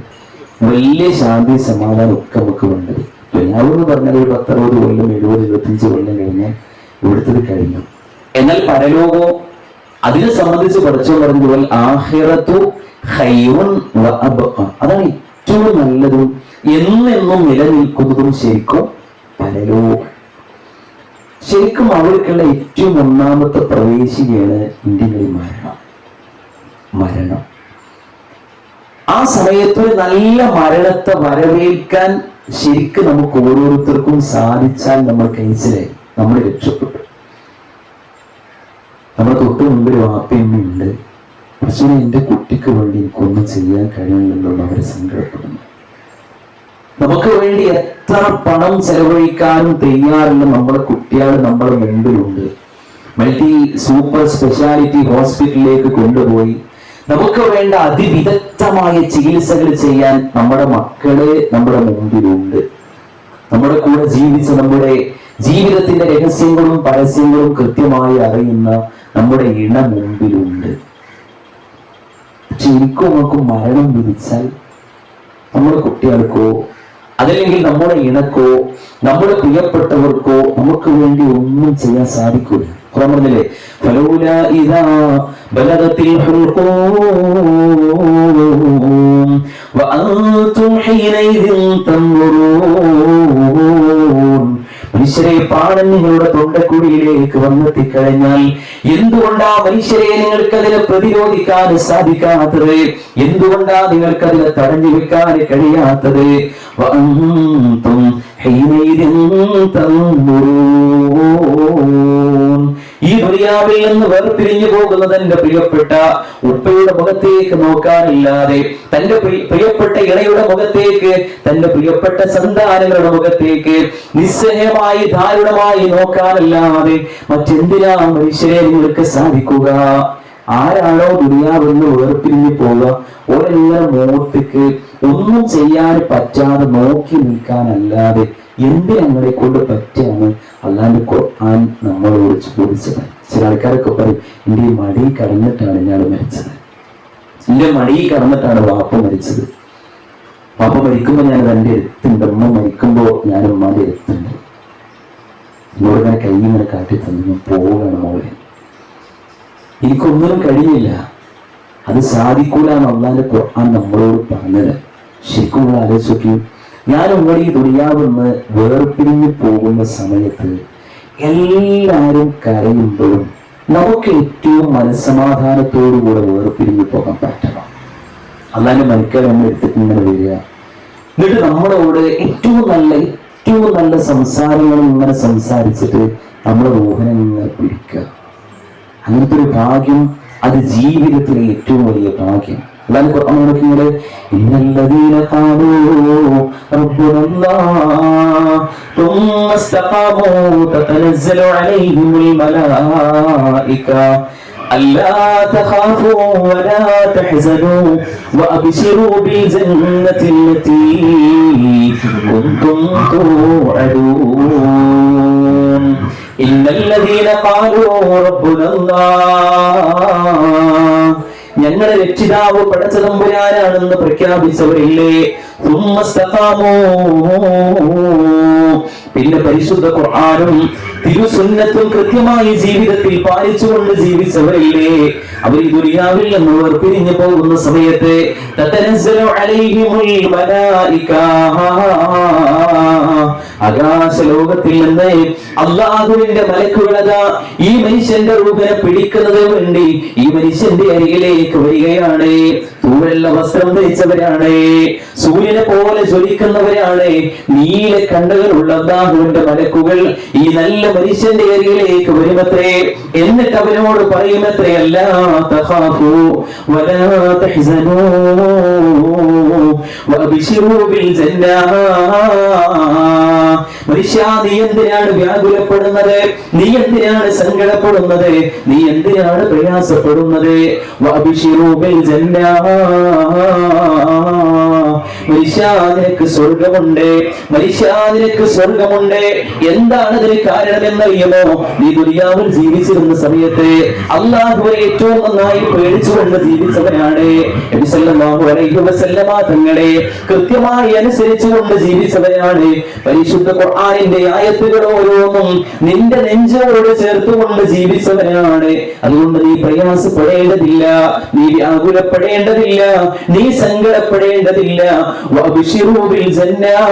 S2: വലിയ ശാന്തി സമാധാനം ഒക്കെ നമുക്ക് വേണ്ടത്. ദുനിയാവ് എന്ന് പറഞ്ഞാൽ ഒരു 10-60 കൊല്ലം 70-75 കൊല്ലം കഴിഞ്ഞാൽ ഇവിടുത്തത് കഴിഞ്ഞു. എന്നാൽ പരലോകവും അതിനെ സംബന്ധിച്ച് പഠിച്ചു പറഞ്ഞതുപോലെ ആഖിറത്തു ഖൈറുൻ വ അബ്ഖ, അതാണ് ഏറ്റവും നല്ലതും എന്നെന്നും നിലനിൽക്കുന്നതും ശരിക്കും പരലോകം. ശരിക്കും അവർക്കുള്ള ഏറ്റവും ഒന്നാമത്തെ പ്രവേശികയാണ് ഇന്ത്യയിൽ മരണം. ആ സമയത്ത് ഒരു നല്ല മരണത്തെ വരവേൽക്കാൻ ശരിക്കും നമുക്ക് ഓരോരുത്തർക്കും സാധിച്ചാൽ നമ്മൾ കഴിച്ചിലായി, നമ്മൾ രക്ഷപ്പെട്ടു. നമ്മുടെ തൊട്ട് മുമ്പിൽ വാപ്പയമ്മയുണ്ട്, പക്ഷേ എൻ്റെ കുട്ടിക്ക് വേണ്ടി എനിക്കൊന്നും ചെയ്യാൻ കഴിയുന്നില്ലെന്ന് അവർ സങ്കടപ്പെടുന്നു. നമുക്ക് വേണ്ടി എത്ര പണം ചെലവഴിക്കാനും തയ്യാറുള്ള നമ്മുടെ കുട്ടികൾ നമ്മുടെ മുമ്പിലുണ്ട്. മൾട്ടി സൂപ്പർ സ്പെഷ്യാലിറ്റി ഹോസ്പിറ്റലിലേക്ക് കൊണ്ടുപോയി നമുക്ക് വേണ്ട അതിവിദഗ്ധമായ ചികിത്സകൾ ചെയ്യാൻ നമ്മുടെ മക്കള് നമ്മുടെ മുമ്പിലുണ്ട്. നമ്മുടെ കൂടെ ജീവിച്ച, നമ്മുടെ ജീവിതത്തിന്റെ രഹസ്യങ്ങളും പരസ്യങ്ങളും കൃത്യമായി അറിയുന്ന നമ്മുടെ ഇണ മുമ്പിലുണ്ട്. പക്ഷെ എനിക്കും നമുക്കും മരണം വിധിച്ചാൽ നമ്മുടെ കുട്ടികൾക്കോ അതല്ലെങ്കിൽ നമ്മുടെ ഇണക്കോ നമ്മുടെ പ്രിയപ്പെട്ടവർക്കോ നമുക്ക് വേണ്ടി ഒന്നും ചെയ്യാൻ സാധിക്കൂല. ഖുർആൻ പറഞ്ഞില്ലേ, ഫലൗലാ ഇദാ ബലഗത്തിൽ ഹുൽഖൂം വഅൻതും ഹീനൈദിൻ തൻദുറൂൻ. മനുഷ്യരെ പാടം നിങ്ങളുടെ തൊണ്ടക്കുടിയിലേക്ക് വന്നെത്തിക്കഴിഞ്ഞാൽ എന്തുകൊണ്ടാ മനുഷ്യരെ നിങ്ങൾക്ക് അതിനെ പ്രതിരോധിക്കാൻ സാധിക്കാത്തത്? എന്തുകൊണ്ടാ നിങ്ങൾക്ക് അതിനെ തടഞ്ഞു വെക്കാൻ കഴിയാത്തത്? വഅൻതും ഹീനൈദിൻ തൻദുറൂൻ. ഈ ദുനിയാവിൽ നിന്ന് വേർപിരിഞ്ഞു പോകുന്നത് എന്റെ പ്രിയപ്പെട്ട ഉപ്പയുടെ മുഖത്തേക്ക് നോക്കാനില്ലാതെ, തന്റെ പ്രിയപ്പെട്ട ഇണയുടെ മുഖത്തേക്ക്, തന്റെ പ്രിയപ്പെട്ട സന്താനങ്ങളുടെ മുഖത്തേക്ക് നിസ്സഹമായി ദാരുണമായി നോക്കാനല്ലാതെ മറ്റെന്തിനാ മനുഷ്യരെ നിങ്ങൾക്ക് സാധിക്കുക? ആരാണോ ദുനിയാവെന്ന് വേർപിരിഞ്ഞു പോവുക, ഓരെങ്ങനെ മുഖത്തേക്ക് ഒന്നും ചെയ്യാൻ പറ്റാതെ നോക്കി നിൽക്കാനല്ലാതെ എന്തിനങ്ങളെ കൊണ്ട് പറ്റാണ് അല്ലാണ്ട് ഖുർആൻ നമ്മളോട് ചോദിച്ചത്. ചില ആൾക്കാരൊക്കെ പറയും, എന്റെ ഈ മടി കടന്നിട്ടാണ് ഞാൻ മരിച്ചത്, എന്റെ മടി കടന്നിട്ടാണ് വാപ്പ മരിച്ചത്. വാപ്പ മരിക്കുമ്പോൾ ഞാൻ എൻ്റെ എത്തുണ്ട്, ഉമ്മ മരിക്കുമ്പോ ഞാൻ ഉമ്മാന്റെ എത്തുണ്ട്. എന്നോട് ഇങ്ങനെ കൈ ഇങ്ങനെ കാട്ടി തന്നു, ഞാൻ പോവുകയാണ് മോളെ, എനിക്കൊന്നിനും കഴിയില്ല, അത് സാധിക്കൂല എന്ന് അല്ലാണ്ട് ഖുർആൻ നമ്മളോട് പറഞ്ഞത്. ശരിക്കും നമ്മൾ ആലോചിച്ചു, ഞാൻ ഉമ്മടി ഈ ദുനിയാവെന്ന് വേർപിരിഞ്ഞു പോകുന്ന സമയത്ത് എല്ലാവരും കരയുമ്പോഴും നമുക്ക് ഏറ്റവും മനസ്സമാധാനത്തോടുകൂടെ വേർപിരിഞ്ഞു പോകാൻ പറ്റണം. അല്ലാണ്ട് മരിക്കാൻ നമ്മൾ എടുത്തിട്ട് ഇങ്ങനെ വരിക, എന്നിട്ട് നമ്മളോട് ഏറ്റവും നല്ല സംസാരങ്ങളും ഇങ്ങനെ സംസാരിച്ചിട്ട് നമ്മുടെ റൂഹിനെ ഇങ്ങനെ പിടിക്കുക. അങ്ങനത്തെ ഒരു ഭാഗ്യം, അത് ജീവിതത്തിലെ ഏറ്റവും വലിയ ഭാഗ്യം. അല്ലാതെ ഖുർആനിലൂടെ ഇന്നല്ലദീന ഖാലൂ റബ്ബുനല്ലാഹ് തുമ്മ ഇസ്തഖാമൂ തതനസ്സലു അലൈഹിമുൽ മലായിക അല്ലാ തഖാഫൂ വലാ തഹ്സനൂ വഅബ്ശിറൂ ബിൽ ജന്നത്തി അല്ലതീ കുൻതും തുഅദൂൻ. ഇന്നല്ലദീന ഖാലൂ റബ്ബുനല്ലാഹ്, ഞങ്ങളുടെ രക്ഷിതാവ് പടച്ചതമ്പുരാനാണെന്ന് പ്രഖ്യാപിച്ചവരില്ലേ? പിന്നെ പരിശുദ്ധ ഖുർആനും തിരുസുന്നത്തും കൃത്യമായി ജീവിതത്തിൽ പാലിച്ചുകൊണ്ട് ജീവിച്ചവരില്ലേ? അവർ ഈ ദുനിയാവിൽ നിന്ന് വേർപിരിഞ്ഞു പോകുന്ന സമയത്ത് തതനസ്സലു അലൈഹിമുൽ മലായിക, ആകാശ ലോകത്തിൽ നിന്ന് അല്ലാഹുവിന്റെ മലക്കുകളതാ ഈ മനുഷ്യന്റെ റൂഹിനെ പിടിക്കുന്നതിന് വേണ്ടി ഈ മനുഷ്യന്റെ അരികിലേക്ക് വരികയാണ്. തൂവെള്ള വസ്ത്രം ധരിച്ചവരാണ്, സൂര്യനെ പോലെ ജ്വലിക്കുന്നവരാണ്, നീല കണ്ണുകളുള്ള അല്ലാഹുവിന്റെ മലക്കുകൾ ഈ നല്ല മനുഷ്യന്റെ അരികിലേക്ക് വരുമത്രേ. എന്നിട്ട് അവനോട് പറയുമത്രേ, അല്ലാ തഖാഫു വലാ തഹ്സനൂ വഅബ്ശിറൂ ബിൽ ജന്നah. മനുഷ്യ, നീ എന്തിനാണ് വ്യാകുലപ്പെടുന്നത്? നീ എന്തിനാണ് സങ്കടപ്പെടുന്നത്? നീ എന്തിനാണ് പ്രയാസപ്പെടുന്നത്? വഅബ്ശിറൂ ബിൽ ജന്നah. മനുഷ്യ, നിനക്ക് സ്വർഗമുണ്ട്. മനുഷ്യ, നിനക്ക് സ്വർഗമുണ്ട്. എന്താണ് ഇതിന് കാരണമെന്നറിയുമോ? നീ ദുനിയാവിൽ ജീവിച്ചിരുന്ന സമയത്ത് അല്ലാഹുവെ ഏറ്റവും നന്നായി പേടിച്ചുകൊണ്ട് ജീവിച്ചവനാണ്. നബി സല്ലല്ലാഹു അലൈഹി വസല്ലമ തങ്ങളെ കൃത്യമായി അനുസരിച്ചുകൊണ്ട് ജീവിച്ചവനാണ്. പരിശുദ്ധ ഖുർആനിന്റെ ആയത്തുകൾ ഓരോന്നും നിന്റെ നെഞ്ചോട് ചേർത്തുകൊണ്ട് ജീവിച്ചവനാണ്. അതുകൊണ്ട് നീ പ്രയാസപ്പെടേണ്ടതില്ല, നീ വ്യാകുലപ്പെടേണ്ടതില്ല, നീ സങ്കടപ്പെടേണ്ടതില്ല. വഅബ്ശിറൂ ബിൽ ജന്നah.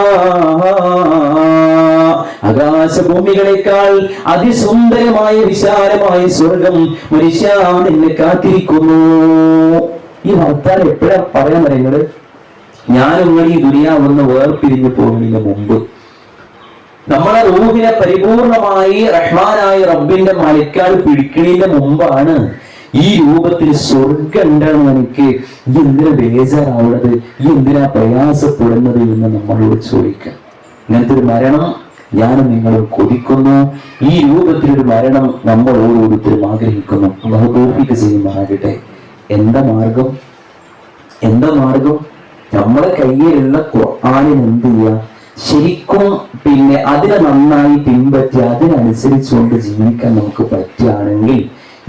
S2: ആകാശഭൂമികളെക്കാൾ അതിസുന്ദരമായ വിശാലമായ സ്വർഗം മനുഷ്യ നിന്നെ കാത്തിരിക്കുന്നു. ഈ വർത്താനം എപ്പോഴാ പറയാൻ പറയുന്നത്? ഞാനും നിങ്ങൾ ഈ ദുനിയാവൊന്ന് വേർപിരിഞ്ഞു പോകുന്നതിന് മുമ്പ്, നമ്മളെ റൂഹിനെ പരിപൂർണമായി റഹ്മാനായ റബ്ബിന്റെ മലക്കാൽ പിടിക്കുന്നതിന് മുമ്പാണ് ഈ രൂപത്തിൽ സ്വർഗം ഉണ്ടാണെന്ന് എനിക്ക് ഈ എന്തിനാ ബേജാറാവുന്നത്, ഈ എന്തിനാ പ്രയാസപ്പെടുന്നത് എന്ന് നമ്മളോട് ചോദിക്കാം. ഇങ്ങനത്തെ ഒരു മരണം ഞാനും നിങ്ങളും കൊതിക്കുന്നു. ഈ രൂപത്തിലൊരു മരണം നമ്മൾ ഓരോരുത്തരും ആഗ്രഹിക്കുന്നു. അല്ലാഹു തൗഫീഖ് ചെയ്യുമാറാകട്ടെ. എന്താ മാർഗം? എന്താ മാർഗം? നമ്മളെ കയ്യിലുള്ള ഖുർആനിന് എന്ത് ചെയ്യാ? ശരിക്കും പിന്നെ അതിനെ നന്നായി പിൻപറ്റി അതിനനുസരിച്ചുകൊണ്ട് ജീവിക്കാൻ നമുക്ക് പറ്റുകയാണെങ്കിൽ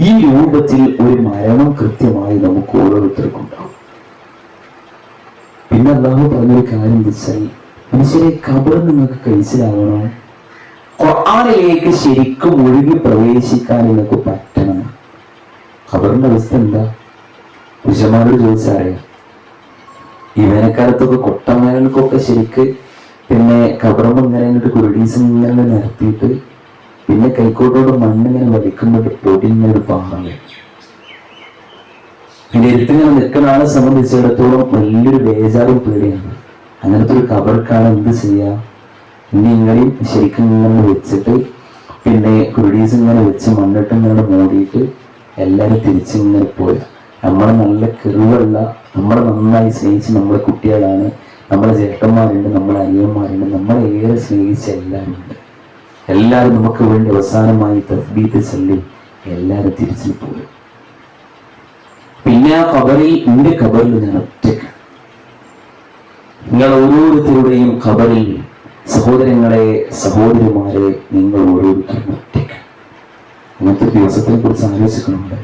S2: ഈ രൂപത്തിൽ ഒരു മരണം കൃത്യമായി നമുക്ക് ഓരോരുത്തർക്കും ഉണ്ടാവും. പിന്നെ അല്ലാഹു പറഞ്ഞൊരു കാര്യം വെച്ചാൽ, മനുഷ്യരെ ഖബർ നിങ്ങൾക്ക് കഴിച്ചിലാവണം. ഖുർആനിലേക്ക് ശരിക്കും ഒഴുകി പ്രവേശിക്കാൻ നിങ്ങൾക്ക് പറ്റണം. ഖബറിന്റെ അവസ്ഥ എന്താ? പുരുഷന്മാരോട് ചോദിച്ചറിയാം. ഈ വേനൽക്കാലത്തൊക്കെ കൊട്ടമേൽക്കൊക്കെ ശരിക്ക് പിന്നെ ഖബറും ഇങ്ങനെ അങ്ങോട്ട് കുരുടീസ് ഇങ്ങനെ നിരത്തിയിട്ട് പിന്നെ കൈക്കോട്ടോട് മണ്ണിങ്ങനെ വലിക്കുമ്പോൾ പൊടിഞ്ഞൊരു പാറല്ലേ. പിന്നെ എടുത്തിങ്ങനെ നിൽക്കുന്ന ആളെ സംബന്ധിച്ചിടത്തോളം വലിയൊരു ബേജാറും പേടിയാണ്. അങ്ങനത്തെ ഒരു ഖബർക്കാണ് എന്ത് ചെയ്യാ? ഇനി ഇങ്ങനെയും ശരിക്കും ഇങ്ങനെ വെച്ചിട്ട് പിന്നെ കുരുടീസ് ഇങ്ങനെ വെച്ച് മണ്ണിട്ട് ഇങ്ങനെ മൂടിയിട്ട് എല്ലാവരും തിരിച്ചിങ്ങനെ പോയ നമ്മളെ നല്ല കിറിവുള്ള, നമ്മളെ നന്നായി സ്നേഹിച്ച് നമ്മളെ കുട്ടികളാണ്, നമ്മളെ ചേട്ടന്മാരുണ്ട്, നമ്മളെ അനിയന്മാരുണ്ട്, നമ്മളെ ഏറെ സ്നേഹിച്ച എല്ലാവരും ഉണ്ട്. എല്ലാവരും നമുക്ക് വേണ്ടി അവസാനമായി തസ്ബീഹ് ചൊല്ലി എല്ലാവരും തിരിച്ചു പോയി. പിന്നെ ആ ഖബറിൽ, എന്റെ ഖബറിൽ ഞാൻ ഒറ്റയ്ക്ക്. നിങ്ങൾ ഓരോരുത്തരുടെയും ഖബറിൽ സഹോദരങ്ങളെ, സഹോദരിമാരെ, നിങ്ങൾ ഓരോരുത്തരും ഒറ്റയ്ക്ക്. അങ്ങനത്തെ ദിവസത്തിനെ കുറിച്ച് ആലോചിക്കുന്നുണ്ട്.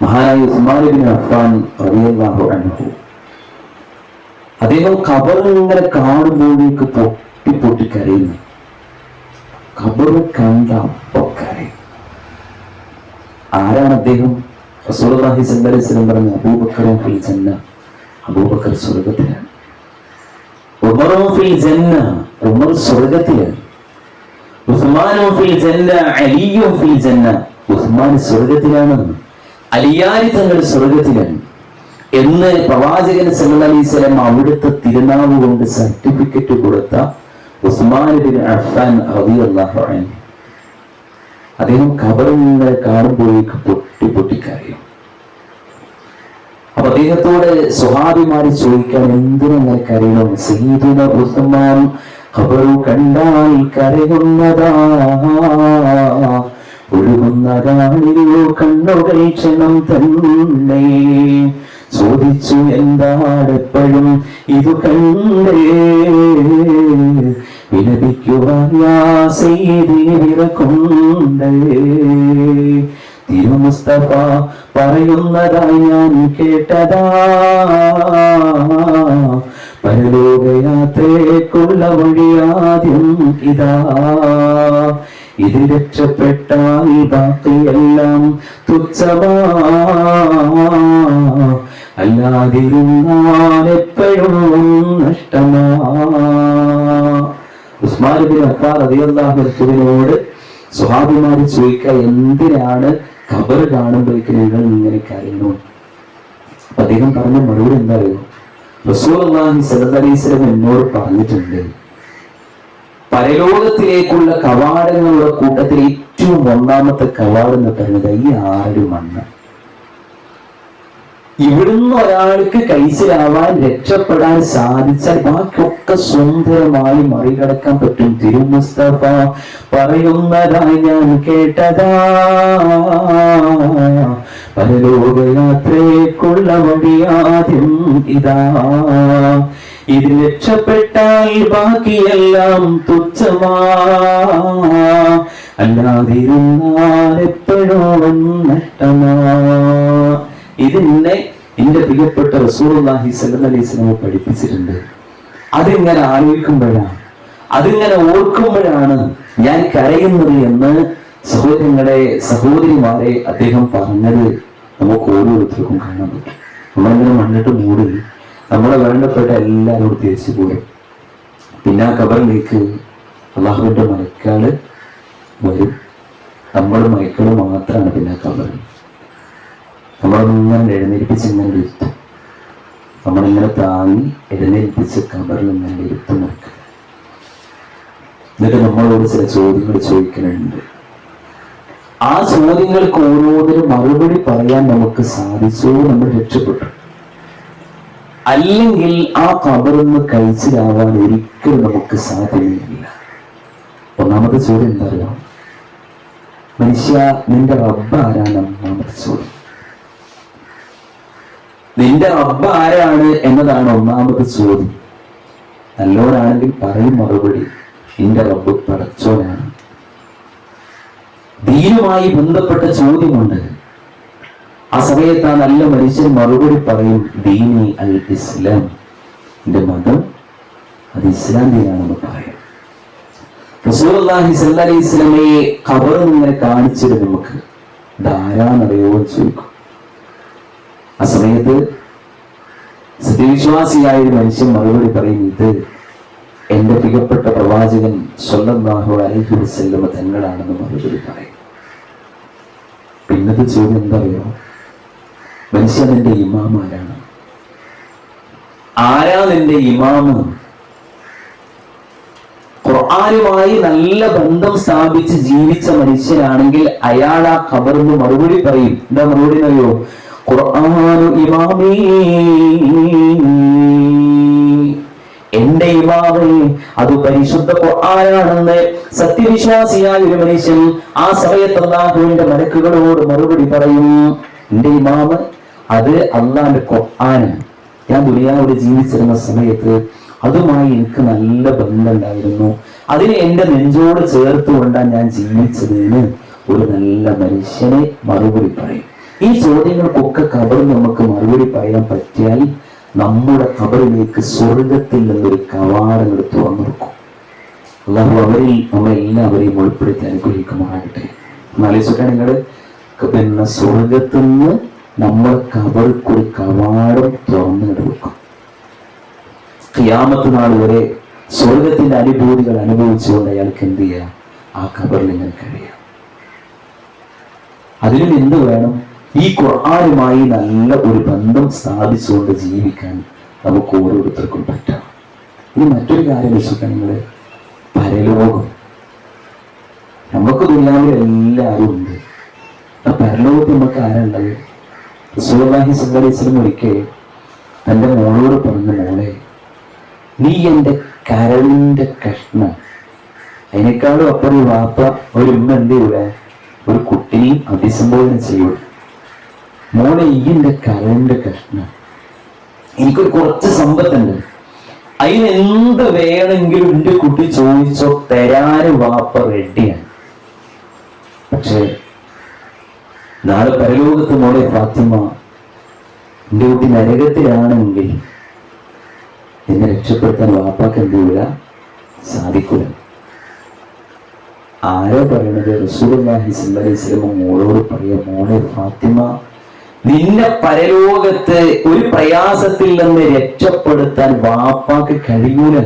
S2: മഹാനായ ഉസ്മാൻ ഇബ്നു അഫ്ഫാൻ റളിയല്ലാഹു അൻഹു, അദ്ദേഹം ഖബറിങ്ങനെ കാണുമ്പോഴേക്ക് പൊട്ടി പൊട്ടി കരയുന്നു. ഖബർ കണ്ട അപ്പൊ കരയും. ആരാണ് അദ്ദേഹം? റസൂലുള്ളാഹി സ്വല്ലല്ലാഹു അലൈഹി വസല്ലം പറഞ്ഞു, അബൂബക്കറും ഫിൽ ജന്ന, അബൂബക്കർ സ്വർഗ്ഗത്തിലാണ്. ഉമറും ഫിൽ ജന്ന, ഉമർ സ്വർഗ്ഗത്തിലാണ്. ഉസ്മാനും ഫിൽ ജന്ന, അലിയും ഫിൽ ജന്ന, ഉസ്മാൻ സ്വർഗ്ഗത്തിലാണ്. അലിയാരി തങ്ങൾ സ്വർഗ്ഗത്തിലാണ് എന്ന് പ്രവാചകൻ സല്ലല്ലാഹു അലൈഹി വസല്ലം അവിടുത്തെ തിരുനാവ് കൊണ്ട് സർട്ടിഫിക്കറ്റ് കൊടുത്ത ഉസ്മാൻ ഇബ്നു അഫ്ഫാൻ റളിയല്ലാഹു അൻഹു, അദ്ദേഹം ഖബറിനെ കാണുമ്പോഴേക്ക് പൊട്ടി പൊട്ടി കരയും. അപ്പൊ അദ്ദേഹത്തോട് സ്വഹാബിമാര് ചോദിക്കാൻ, എന്തിനങ്ങനെ കരയണം? സയ്യിദുന ഉസ്മാൻ ഖബറു കണ്ടാൽ കരയുന്നതാ, ഒഴുകുന്നതാണിരോ കണ്ണുകൾ ക്ഷണം തന്നെ. ചോദിച്ചു, എന്താണ് എപ്പോഴും ഇത് കണ്ടേ? വിലപിക്കുവാൻ യാ സയ്യിദി വിറക്കുണ്ടേ. തിരുമുസ്തഫ പറയുന്നതായി ഞാൻ കേട്ടതാ, പരലോകയാത്രയ്ക്കുള്ള വഴിയാദ്യം ഇതാ, ഇത് രക്ഷപ്പെട്ടാൽ ബാക്കിയെല്ലാം തുച്ഛമാ, അല്ലാതിരുന്നാൽ എപ്പോഴും നഷ്ടമാ. ഉസ്മാൻ ഇബ്നു അഫ്ഫാൻ റളിയല്ലാഹു അൻഹുവിനോട് സ്വഹാബിമാര് ചോദിക്കുക, എന്തിനാണ് ഖബർ കാണുമ്പോഴേക്ക് നിങ്ങൾ ഇങ്ങനെ കരയുന്നു? അപ്പൊ അദ്ദേഹം പറഞ്ഞ മറുപടി എന്താ അറിയോ? റസൂലുള്ളാഹി സ്വല്ലല്ലാഹി അലൈഹി വസല്ലം എന്നോട് പറഞ്ഞിട്ടുണ്ട്, പരലോകത്തിലേക്കുള്ള കവാടങ്ങളുടെ കൂട്ടത്തിൽ ഏറ്റവും ഒന്നാമത്തെ കവാടം എന്ന് പറയുന്നത് ഈ 6 മണ്ണ്. ഇവിടുന്ന് ഒരാൾക്ക് കഴിച്ചിലാവാൻ രക്ഷപ്പെടാൻ സാധിച്ചാൽ ബാക്കിയൊക്കെ സുന്ദരമായി മറികടക്കാൻ പറ്റും. തിരുമുസ്തഫ പറയുന്നതായി ഞാൻ കേട്ടതാ, പരലോകയാത്രയ്ക്കുള്ള വഴിയാദ്യം ഇതാ, ഇത് രക്ഷപ്പെട്ടാൽ ബാക്കിയെല്ലാം തുച്ഛമാ, അല്ലാതിരുന്നാൽ എപ്പോഴും നഷ്ടമാ. ഇതിനെ എന്റെ പ്രിയപ്പെട്ട റസൂലുള്ളാഹി സ്വല്ലല്ലാഹി അലൈഹി വസല്ലം പഠിപ്പിച്ചിട്ടുണ്ട്. അതിങ്ങനെ ആലോചിക്കുമ്പോഴാണ്, അതിങ്ങനെ ഓർക്കുമ്പോഴാണ് ഞാൻ കരയുന്നത് എന്ന് സഹോദരങ്ങളെ, സഹോദരിമാരെ അദ്ദേഹം പറഞ്ഞത് നമുക്ക് ഓരോരുത്തർക്കും കാണാൻ പറ്റും. നമ്മളിങ്ങനെ മണ്ണിട്ട് മൂടി നമ്മളെ വേണ്ടപ്പെട്ട എല്ലാവരും തിരിച്ചു പോരും. പിന്നെ ആ ഖബറിലേക്ക് അള്ളാഹുവിന്റെ മലക്കാള് വരും. നമ്മൾ മലക്കള് മാത്രമാണ് പിന്നെ ഖബറിൽ. നമ്മളിങ്ങനെ എഴുന്നേൽപ്പിച്ച് ഇങ്ങനെ ഇരുത്തും, നമ്മളിങ്ങനെ താങ്ങി എഴുന്നേൽപ്പിച്ച് ഖബറിൽ ഇങ്ങനെ ഇരുത്തും നോക്കുക. എന്നിട്ട് നമ്മളോട് ചില ചോദ്യങ്ങൾ ചോദിക്കുന്നുണ്ട്. ആ ചോദ്യങ്ങൾക്ക് ഓരോന്നിനും മറുപടി പറയാൻ നമുക്ക് സാധിച്ചോ നമ്മൾ രക്ഷപ്പെട്ടു. അല്ലെങ്കിൽ ആ ഖബറിന്ന് കഴിച്ചിലാവാൻ ഒരിക്കലും നമുക്ക് സാധ്യമല്ല. ഒന്നാമത്തെ ചോദ്യം എന്താ അറിയാം? മനുഷ്യ, നിന്റെ റബ്ബ് ആരാണ്? ഒന്നാമത്തെ ചോദ്യം. നിന്റെ റബ്ബ് ആരാണ് എന്നതാണ് ഒന്നാമത്തെ ചോദ്യം. നല്ലോരാണെങ്കിൽ പറയും മറുപടി, നിന്റെ റബ്ബ് പടച്ചോനാണ്. ദീനുമായി ബന്ധപ്പെട്ട ചോദ്യമുണ്ട്. ആ സമയത്ത് ആ നല്ല മനുഷ്യൻ മറുപടി പറയും, ദീനി അൽ ഇസ്ലാം, എന്റെ മതം അത് ഇസ്ലാം ദീനാണെന്ന് പറയും. റസൂലുള്ളാഹി സ്വല്ലല്ലാഹി അലൈഹി വസല്ലമയെ ഖബറിൽ ഇങ്ങനെ കാണിച്ചിട്ട് നമുക്ക് ധാരാന്നറിയോ ചോദിക്കും. ആ സമയത്ത് സത്യവിശ്വാസിയായ ഒരു മനുഷ്യൻ മറുപടി പറയും, ഇത് എന്റെ പ്രിയപ്പെട്ട പ്രവാചകൻ സ്വല്ലല്ലാഹു അലൈഹി വസല്ലമ തങ്ങളാണെന്ന് മറുപടി പറയും. പിന്നത്തെ ചോദ്യം എന്താ അറിയോ? മനുഷ്യൻ എന്റെ ഇമാം ആരാണ്? ആരാ നിന്റെ ഇമാമ്? ഖുർആനുമായി നല്ല ബന്ധം സ്ഥാപിച്ച് ജീവിച്ച മനുഷ്യനാണെങ്കിൽ അയാൾ ആ ഖബറിന് മറുപടി പറയും. എന്താ മറുപടി അറിയോ? ഖുർആനു ഇമാമീ, എന്റെ ഇമാമേ അത് പരിശുദ്ധ ഖുർആനാണെന്ന് സത്യവിശ്വാസിയായ ഒരു മനുഷ്യൻ ആ സമയത്ത് അല്ലാഹുവിന്റെ മലക്കുകളോട് മറുപടി പറയും, എന്റെ ഇമാമ് അത് അല്ലാഹുവിന്റെ ഖുർആനാണ്. ഞാൻ ദുനിയാവിൽ ജീവിച്ചിരുന്ന സമയത്ത് അതുമായി എനിക്ക് നല്ല ബന്ധമുണ്ടായിരുന്നു, അതിനെ എന്റെ നെഞ്ചോട് ചേർത്തുകൊണ്ടാണ് ഞാൻ ജീവിച്ചതെന്ന് ഒരു നല്ല മനുഷ്യനെ മറുപടി പറയും. ഈ ചോദ്യങ്ങൾക്കൊക്കെ ഖബറിൽ നമുക്ക് മറുപടി പറയാൻ പറ്റിയാൽ നമ്മുടെ ഖബറിലേക്ക് സ്വർഗത്തിൽ നിന്നൊരു കവാടങ്ങൾ തുറന്നെടുക്കും. അല്ലാഹു അവരിൽ നമ്മളെല്ലാവരെയും ഉൾപ്പെടുത്തി അനുഗ്രഹിക്കുമാറാകട്ടെ. എന്നാലോചിച്ചിട്ടാണ് നിങ്ങൾ പിന്നെ സ്വർഗത്തിൽ നിന്ന് നമ്മളെ ഖബറിക്കൊരു കവാടം തുറന്നു കൊടുക്കും. ഖിയാമത്ത് നാൾ വരെ സ്വർഗത്തിന്റെ അനുഭൂതികൾ അനുഭവിച്ചുകൊണ്ട് അയാൾക്ക് എന്ത് ചെയ്യാം? ആ ഖബറിൽ ഇങ്ങനെ കഴിയാം. അതിനും എന്ത് വേണം? ഈ ഖുർആനുമായി നല്ല ഒരു ബന്ധം സ്ഥാപിച്ചുകൊണ്ട് ജീവിക്കാൻ നമുക്ക് ഓരോരുത്തർക്കും പറ്റണം. ഇനി മറ്റൊരു കാര്യം വിശ്വസിക്കാൻ, നിങ്ങൾ പരലോകം, നമുക്ക് ദുനിയാവിൽ എല്ലാവരും ഉണ്ട്. ആ പരലോകത്ത് നമുക്ക് ആരുള്ളത്? റസൂലുള്ളാഹി സ്വല്ലല്ലാഹി അലൈഹി വസല്ലം ഒരിക്കൽ തന്റെ മോളോട് പറഞ്ഞു, മോളെ നീ എന്റെ കരളിന്റെ കഷ്ണം. അതിനേക്കാളും അപ്പുറം വാപ്പ ഒരു ഉമ്മ എന്ത് ചെയ്യൂടെ? ഒരു കുട്ടിയെ അഭിസംബോധന ചെയ്യൂ, മോളെ ഈ എന്റെ കരളിന്റെ കഷ്ണം, എനിക്കൊരു കുറച്ച് സമ്പത്തുണ്ട്, അതിനെന്ത് വേണമെങ്കിലും എന്റെ കുട്ടി ചോദിച്ചോ തരാന് വാപ്പ റെഡിയാണ്. പക്ഷെ നാളെ പരലോകത്ത് മോളെ ഫാത്തിമ, എൻ്റെ കുട്ടി നരകത്തിലാണെങ്കിൽ എന്നെ രക്ഷപ്പെടുത്താൻ വാപ്പാക്ക് എന്ത് ചെയ്യൂല, സാധിക്കൂല. ആരാ പറയണത്? റസൂലുള്ളാഹി സ്വല്ലല്ലാഹി അലൈഹി വസല്ലം മോളോട് പറയാ, മോളെ ഫാത്തിമ, നിന്നെ പരലോകത്ത് ഒരു പ്രയാസത്തിൽ നിന്ന് രക്ഷപ്പെടുത്താൻ വാപ്പാക്ക് കഴിയൂല.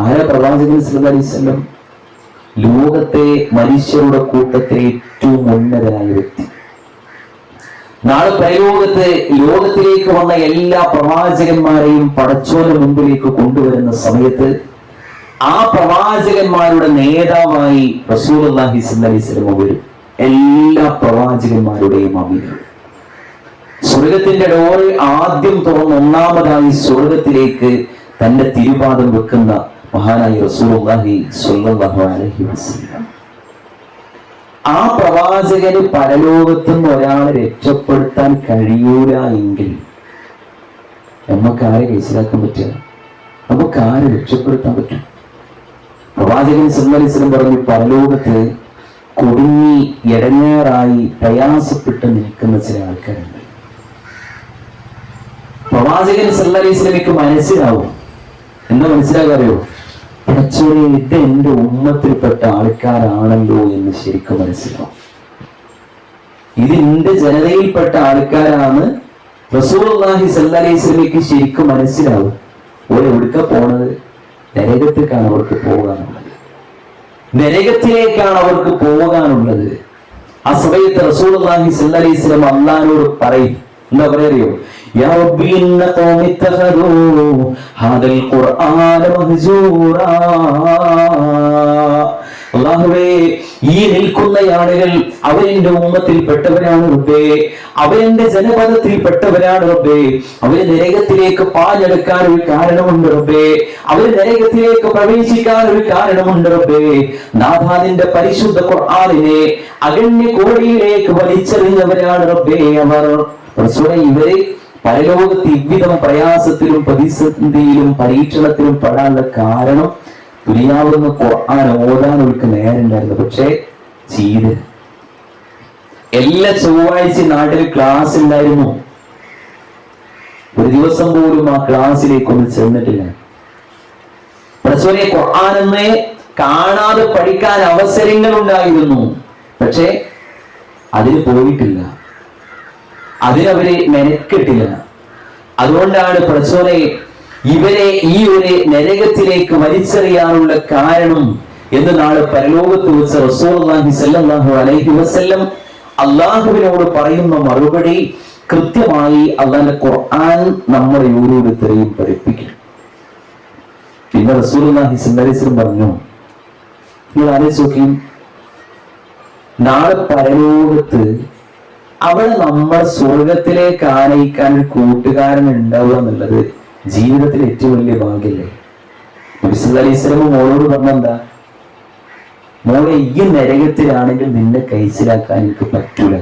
S2: ആരാ? പ്രവാചകൻ സല്ലല്ലാഹു അലൈഹി വസല്ലം, ലോകത്തെ മനുഷ്യരുടെ കൂട്ടത്തെ ഏറ്റവും ഉന്നതനായ വ്യക്തി. നാളെ പരലോകത്ത് ലോകത്തിലേക്ക് വന്ന എല്ലാ പ്രവാചകന്മാരെയും പടച്ചോന്റെ മുമ്പിലേക്ക് കൊണ്ടുവരുന്ന സമയത്ത് ആ പ്രവാചകന്മാരുടെ നേതാവായി റസൂലുള്ളാഹി സ്വല്ലല്ലാഹി അലൈഹി വസല്ലം വരും. എല്ലാ പ്രവാചകന്മാരുടെയും അമീർ. സ്വർഗത്തിന്റെ ഡോറ് ആദ്യം തുറന്ന് ഒന്നാമതായി സ്വർഗത്തിലേക്ക് തന്റെ തിരുപാദം വെക്കുന്ന മഹാനായ റസൂലുള്ളാഹി സ്വല്ലല്ലാഹു അലൈഹി വസല്ലം. ആ പ്രവാചകന് പരലോകത്തുനിന്ന് ഒരാളെ രക്ഷപ്പെടുത്താൻ കഴിയൂല എങ്കിൽ നമുക്ക് ആരെ മനസ്സിലാക്കാൻ പറ്റുക? നമുക്ക് ആരെ രക്ഷപ്പെടുത്താൻ പറ്റും? പ്രവാചകൻ സല്ലല്ലാഹു അലൈഹി വസല്ലം പറഞ്ഞു, പരലോകത്ത് കുടുങ്ങി ഇടങ്ങേറായി പ്രയാസപ്പെട്ട് നിൽക്കുന്ന ചില ആൾക്കാരുണ്ട്. പ്രവാചകൻ സല്ലല്ലാഹു അലൈഹി വസല്ലമയ്ക്ക് മനസ്സിലാവും. എന്താ മനസ്സിലാകാറിയോ? പടച്ചോനെ, ഇത് എന്റെ ഉമ്മത്തിൽപ്പെട്ട ആൾക്കാരാണല്ലോ എന്ന് ശരിക്കും മനസ്സിലാവും. ഇത് എന്റെ ജനതയിൽപ്പെട്ട ആൾക്കാരാണ് റസൂലുള്ളാഹി സ്വല്ലല്ലാഹി അലൈഹി വസല്ലമയ്ക്ക് ശരിക്കും മനസ്സിലാവും. ഓരോ എവിടുക്ക പോണത്? നരകത്തിലേക്കാണ് അവർക്ക് പോകാനുള്ളത്. നരകത്തിലേക്കാണ് അവർക്ക് പോകാനുള്ളത്. ആ സമയത്ത് റസൂലുള്ളാഹി സ്വല്ലല്ലാഹി അലൈഹി വസല്ലം അല്ലാഹുവോട് പറയും, എന്താ പറയോ? യാ റബ്ബി ഇന്ന ഖൗമി ഇത്തഖദൂ ഹാദൽ ഖുർആന മഹ്ജൂറാ. അല്ലാഹുവേ, ഈ നിൽക്കുന്ന ആളുകൾ അവരെന്റെ ഉമ്മത്തിൽപ്പെട്ടവരാണ് റബ്ബേ, അവരെന്റെ ജനപദത്തിൽപ്പെട്ടവരാണ് റബ്ബേ. അവര് നരകത്തിലേക്ക് പാഞ്ഞെടുക്കാൻ ഒരു കാരണമുണ്ട് റബ്ബേ, അവര് നരകത്തിലേക്ക് പ്രവേശിക്കാൻ ഒരു കാരണമുണ്ട് റബ്ബേ. നാഥാ, നിന്റെ പരിശുദ്ധ ഖുർആനിനെ അഗണ്യ കോടിയിലേക്ക് വലിച്ചെറിഞ്ഞവരാണ് റബ്ബേ അവർ. ഇവരെ പരലോകത്ത് ഇவ்விധം പ്രയാസത്തിലും പ്രതിസന്ധിയിലും പരീക്ഷണത്തിലും പെടാനുള്ള കാരണം ദുനിയാവുന്ന ഖുർആൻ ഓതാൻ അവർക്ക് നേരമുണ്ടായിരുന്നു. പക്ഷേ ചെയ്ത് എല്ലാ ചൊവ്വാഴ്ച നാട്ടിൽ ക്ലാസ് ഉണ്ടായിരുന്നു. ഒരു ദിവസം പോലും ആ ക്ലാസ്സിലേക്കൊന്നും ചെന്നിട്ടില്ല. പ്രസവനെ ഖുർആനെന്ന് കാണാതെ പഠിക്കാൻ അവസരങ്ങൾ ഉണ്ടായിരുന്നു. പക്ഷെ അതിന് പോയിട്ടില്ല, അതിനവര് മെനക്കെട്ടില്ല. അതുകൊണ്ടാണ് പ്രസവനെ ഇവരെ ഈ ഒരു നരകത്തിലേക്ക് വലിച്ചെറിയാനുള്ള കാരണം എന്ന് നാളെ പരലോകത്ത് വെച്ച് റസൂലുള്ളാഹി സ്വല്ലല്ലാഹു അലൈഹി വസല്ലം അല്ലാഹുവിനോട് പറയുന്ന മറുപടി കൃത്യമായി അല്ലാഹുവിന്റെ ഖുർആൻ നമ്മളെ ഓരോരുത്തരെയും പഠിപ്പിക്കും. പിന്നെ റസൂലുള്ളാഹി സ്വല്ലല്ലാഹു അലൈഹി വസല്ലം പറഞ്ഞു, നിങ്ങൾ ആലോചിച്ച് നോക്കി, നാളെ പരലോകത്ത് അവിടെ നമ്മൾ സ്വർഗത്തിലേക്ക് ആനയിക്കാൻ ഒരു കൂട്ടുകാരൻ ഉണ്ടാവുക എന്നുള്ളത് ജീവിതത്തിൽ ഏറ്റവും വലിയ ഭാഗ്യല്ലേ? നബി സല്ലല്ലാഹു അലൈഹി വസല്ലം മോളോട് പറഞ്ഞെന്താ? മോളെ, ഈ നരകത്തിലാണെങ്കിൽ നിന്നെ കൈച്ചിലാക്കാൻ എനിക്ക് പറ്റൂല.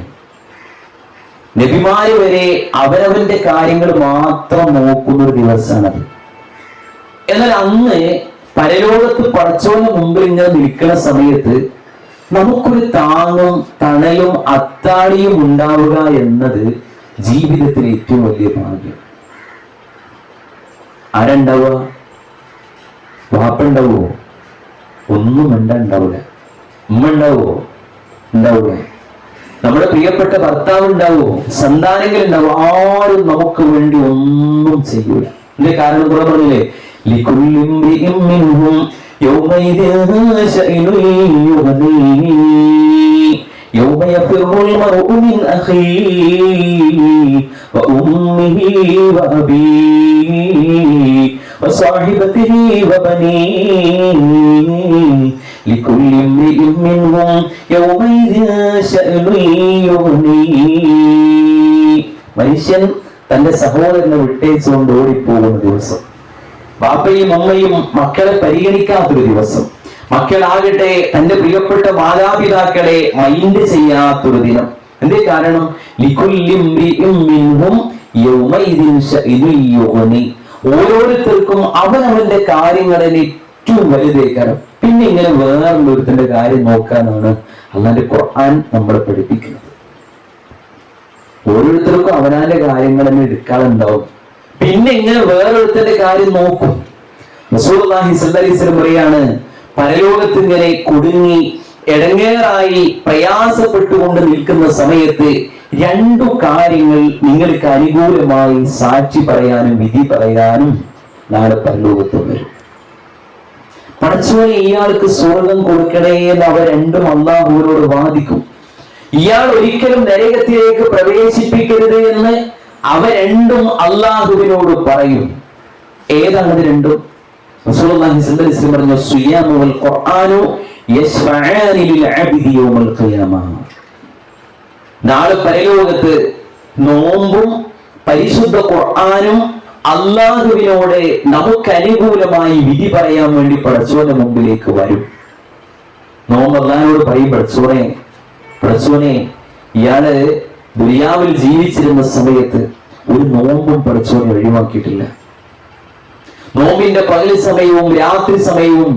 S2: നബിമാര് വരെ അവരവന്റെ കാര്യങ്ങൾ മാത്രം നോക്കുന്ന ഒരു ദിവസമാണത്. എന്നാൽ അന്ന് പരലോകത്ത് പടച്ചോന്റെ മുമ്പിൽ ഇങ്ങനെ നിൽക്കുന്ന സമയത്ത് നമുക്കൊരു താങ്ങും തണലും അത്താണിയും ഉണ്ടാവുക എന്നത് ജീവിതത്തിലെ ഏറ്റവും വലിയ ഭാഗ്യം. ആരുണ്ടാവുക? വാപ്പുണ്ടാവോ? ഒന്നും ഉണ്ടാവില്ല. ഉമ്മ ഉണ്ടാവോ? ഉണ്ടാവില്ല. നമ്മുടെ പ്രിയപ്പെട്ട ഭർത്താവ് ഉണ്ടാവോ? സന്താനങ്ങൾ ഉണ്ടാവോ? ആരും നമുക്ക് വേണ്ടി ഒന്നും ചെയ്യൂല. ഇതിന്റെ കാരണം കൂടെ പറഞ്ഞില്ലേ, يومئذ شأن يغنيه يوم يفر المرء من أخيه وأمه وأبيه وصاحبته وبنيه لكل امرئ منهم يومئذ شأن يغنيه. മനുഷ്യൻ തന്റെ സഹോദരനെ വിട്ടേച്ചുകൊണ്ട് ഓടിപ്പോകുന്ന ദിവസം, ബാപ്പയും അമ്മയും മക്കളെ പരിഗണിക്കാത്തൊരു ദിവസം, മക്കളാകട്ടെ തന്റെ പ്രിയപ്പെട്ട മാതാപിതാക്കളെ മൈൻഡ് ചെയ്യാത്തൊരു ദിനം. എന്തേ കാരണം? ഓരോരുത്തർക്കും അവനവന്റെ കാര്യങ്ങളിൽ ഏറ്റവും വലുതേക്കാരം. പിന്നെ ഇങ്ങനെ വേറൊരുത്തന്റെ കാര്യം നോക്കാനാണ് അല്ലാഹുവിന്റെ ഖുർആൻ നമ്മളെ പഠിപ്പിക്കുന്നത്. ഓരോരുത്തർക്കും അവനാന്റെ കാര്യങ്ങൾ തന്നെ എടുക്കാറുണ്ടാവും. പിന്നെ ഇങ്ങനെ വേറൊരുത്തന്റെ കാര്യം നോക്കും. റസൂലുള്ളാഹി സ്വല്ലല്ലാഹി അലൈഹി വസല്ലം പറയാണ്, പരലോകത്ത് ഇങ്ങനെ കുടുങ്ങി ഇടങ്ങേറായി പ്രയാസപ്പെട്ടുകൊണ്ട് നിൽക്കുന്ന സമയത്ത് രണ്ടു കാര്യങ്ങൾ നിങ്ങൾക്ക് അനുകൂലമായി സാക്ഷി പറയാനും വിധി പറയാനും നാളെ പരലോകത്ത് വരും. പടച്ചോനെ, ഇയാൾക്ക് സ്വർഗം കൊടുക്കണേ എന്ന് അവർ രണ്ടും അല്ലാഹുവിനോട് വാദിക്കും. ഇയാൾ ഒരിക്കലും നരകത്തിലേക്ക് പ്രവേശിപ്പിക്കരുത് എന്ന് അവ രണ്ടും അല്ലാഹുവിനോട് പറയും. ഏതാണത് രണ്ടും? റസൂലുള്ളാഹി സ്വല്ലല്ലാഹി അലൈഹി വസല്ലം പറഞ്ഞു, സിയാമു വൽ ഖുർആനു യശ്ഫഅാനി ലിൽ അബ്ദി യൗമൽ ഖിയാമ. നാളെ പരലോകത്ത് നോമ്പും പരിശുദ്ധ ഖുർആനും അല്ലാഹുവിനോട് നമുക്ക് അനുകൂലമായി വിധി പറയാൻ വേണ്ടി പടച്ചോന്റെ മുമ്പിലേക്ക് വരും. നോമ്പ് അല്ലാഹുവിനോട് പറയും, പടച്ചോനെ, ഇയാള് ദുനിയാവിൽ ജീവിച്ചിരുന്ന സമയത്ത് ഒരു നോമ്പും പടച്ചോനെ ഒഴിവാക്കിയിട്ടില്ല. നോമ്പിന്റെ പകൽ സമയവും രാത്രി സമയവും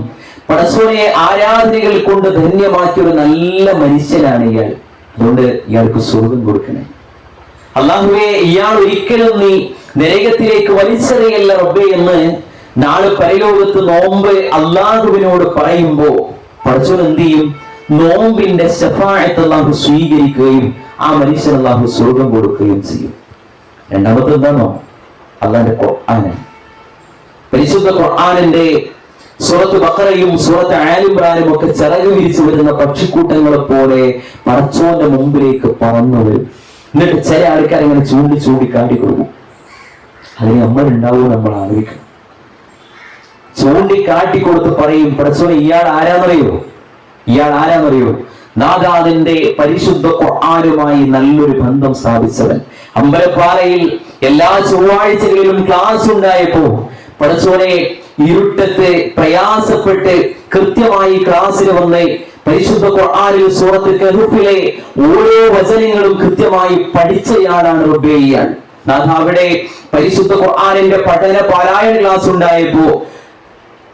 S2: പടച്ചോനെ ആരാധനകൾ കൊണ്ട് ധന്യമാക്കിയ ഒരു നല്ല മനുഷ്യനാണ് ഇയാൾ. അതുകൊണ്ട് ഇയാൾക്ക് സ്വർഗം കൊടുക്കണേ. അല്ലാഹുവേ, ഇയാൾ ഒരിക്കലും നീ നരകത്തിലേക്ക് വലിച്ചെറിയല്ല റബ്ബേ എന്ന് നാളെ പരലോകത്ത് നോമ്പ് അല്ലാഹുവിനോട് പറയുമ്പോ പടച്ചോൻ എന്ത് ചെയ്യും? നോമ്പിന്റെ ശഫാഅത്ത് അല്ലാഹു സ്വീകരിക്കുകയും ആ മനുഷ്യൻ അല്ലാഹു സ്വർഗം കൊടുക്കുകയും ചെയ്യും. രണ്ടാമത്തെ എന്താണോ? അല്ലാഹുവിന്റെ ഖുർആനാണ്. പരിശുദ്ധ ഖുർആനിന്റെ സൂറത്ത് ബഖറയും സൂറത്ത് ആൽ ഇംറാനും ഒക്കെ ചിറക് വിരിച്ചു വരുന്ന പക്ഷിക്കൂട്ടങ്ങളെ പോലെ പടച്ചോന്റെ മുമ്പിലേക്ക് പറന്നു വരും. എന്നിട്ട് ചില ആൾക്കാർ ഇങ്ങനെ ചൂണ്ടി കാട്ടിക്കൊടുക്കും. അതിന് നമ്മളുണ്ടാവും, നമ്മൾ ആലോചിക്കണം. ചൂണ്ടിക്കാട്ടിക്കൊടുത്ത് പറയും, പടച്ചോനെ, ഇയാൾ ആരാന്നറിയോ? നാദാദിന്റെ പരിശുദ്ധ ഖുർആനുമായി നല്ലൊരു ബന്ധം സ്ഥാപിച്ചവൻ. അമ്പലപ്പാറയിൽ എല്ലാ ചൊവ്വാഴ്ചകളിലും ക്ലാസ് ഉണ്ടായപ്പോ പടച്ചോനെ, ഇരുട്ടത്ത് പ്രയാസപ്പെട്ട് കൃത്യമായി ക്ലാസ്സിന് വന്ന് പരിശുദ്ധ ഖുർആനിൽ സൂറത്തുൽ കഹ്ഫിലെ ഓരോ വചനങ്ങളും കൃത്യമായി പഠിച്ചയാളാണ് റബ്ബേ ഇയാൾ. അവിടെ പരിശുദ്ധ ഖുർആനിന്റെ പഠന പാരായണ ക്ലാസ് ഉണ്ടായപ്പോ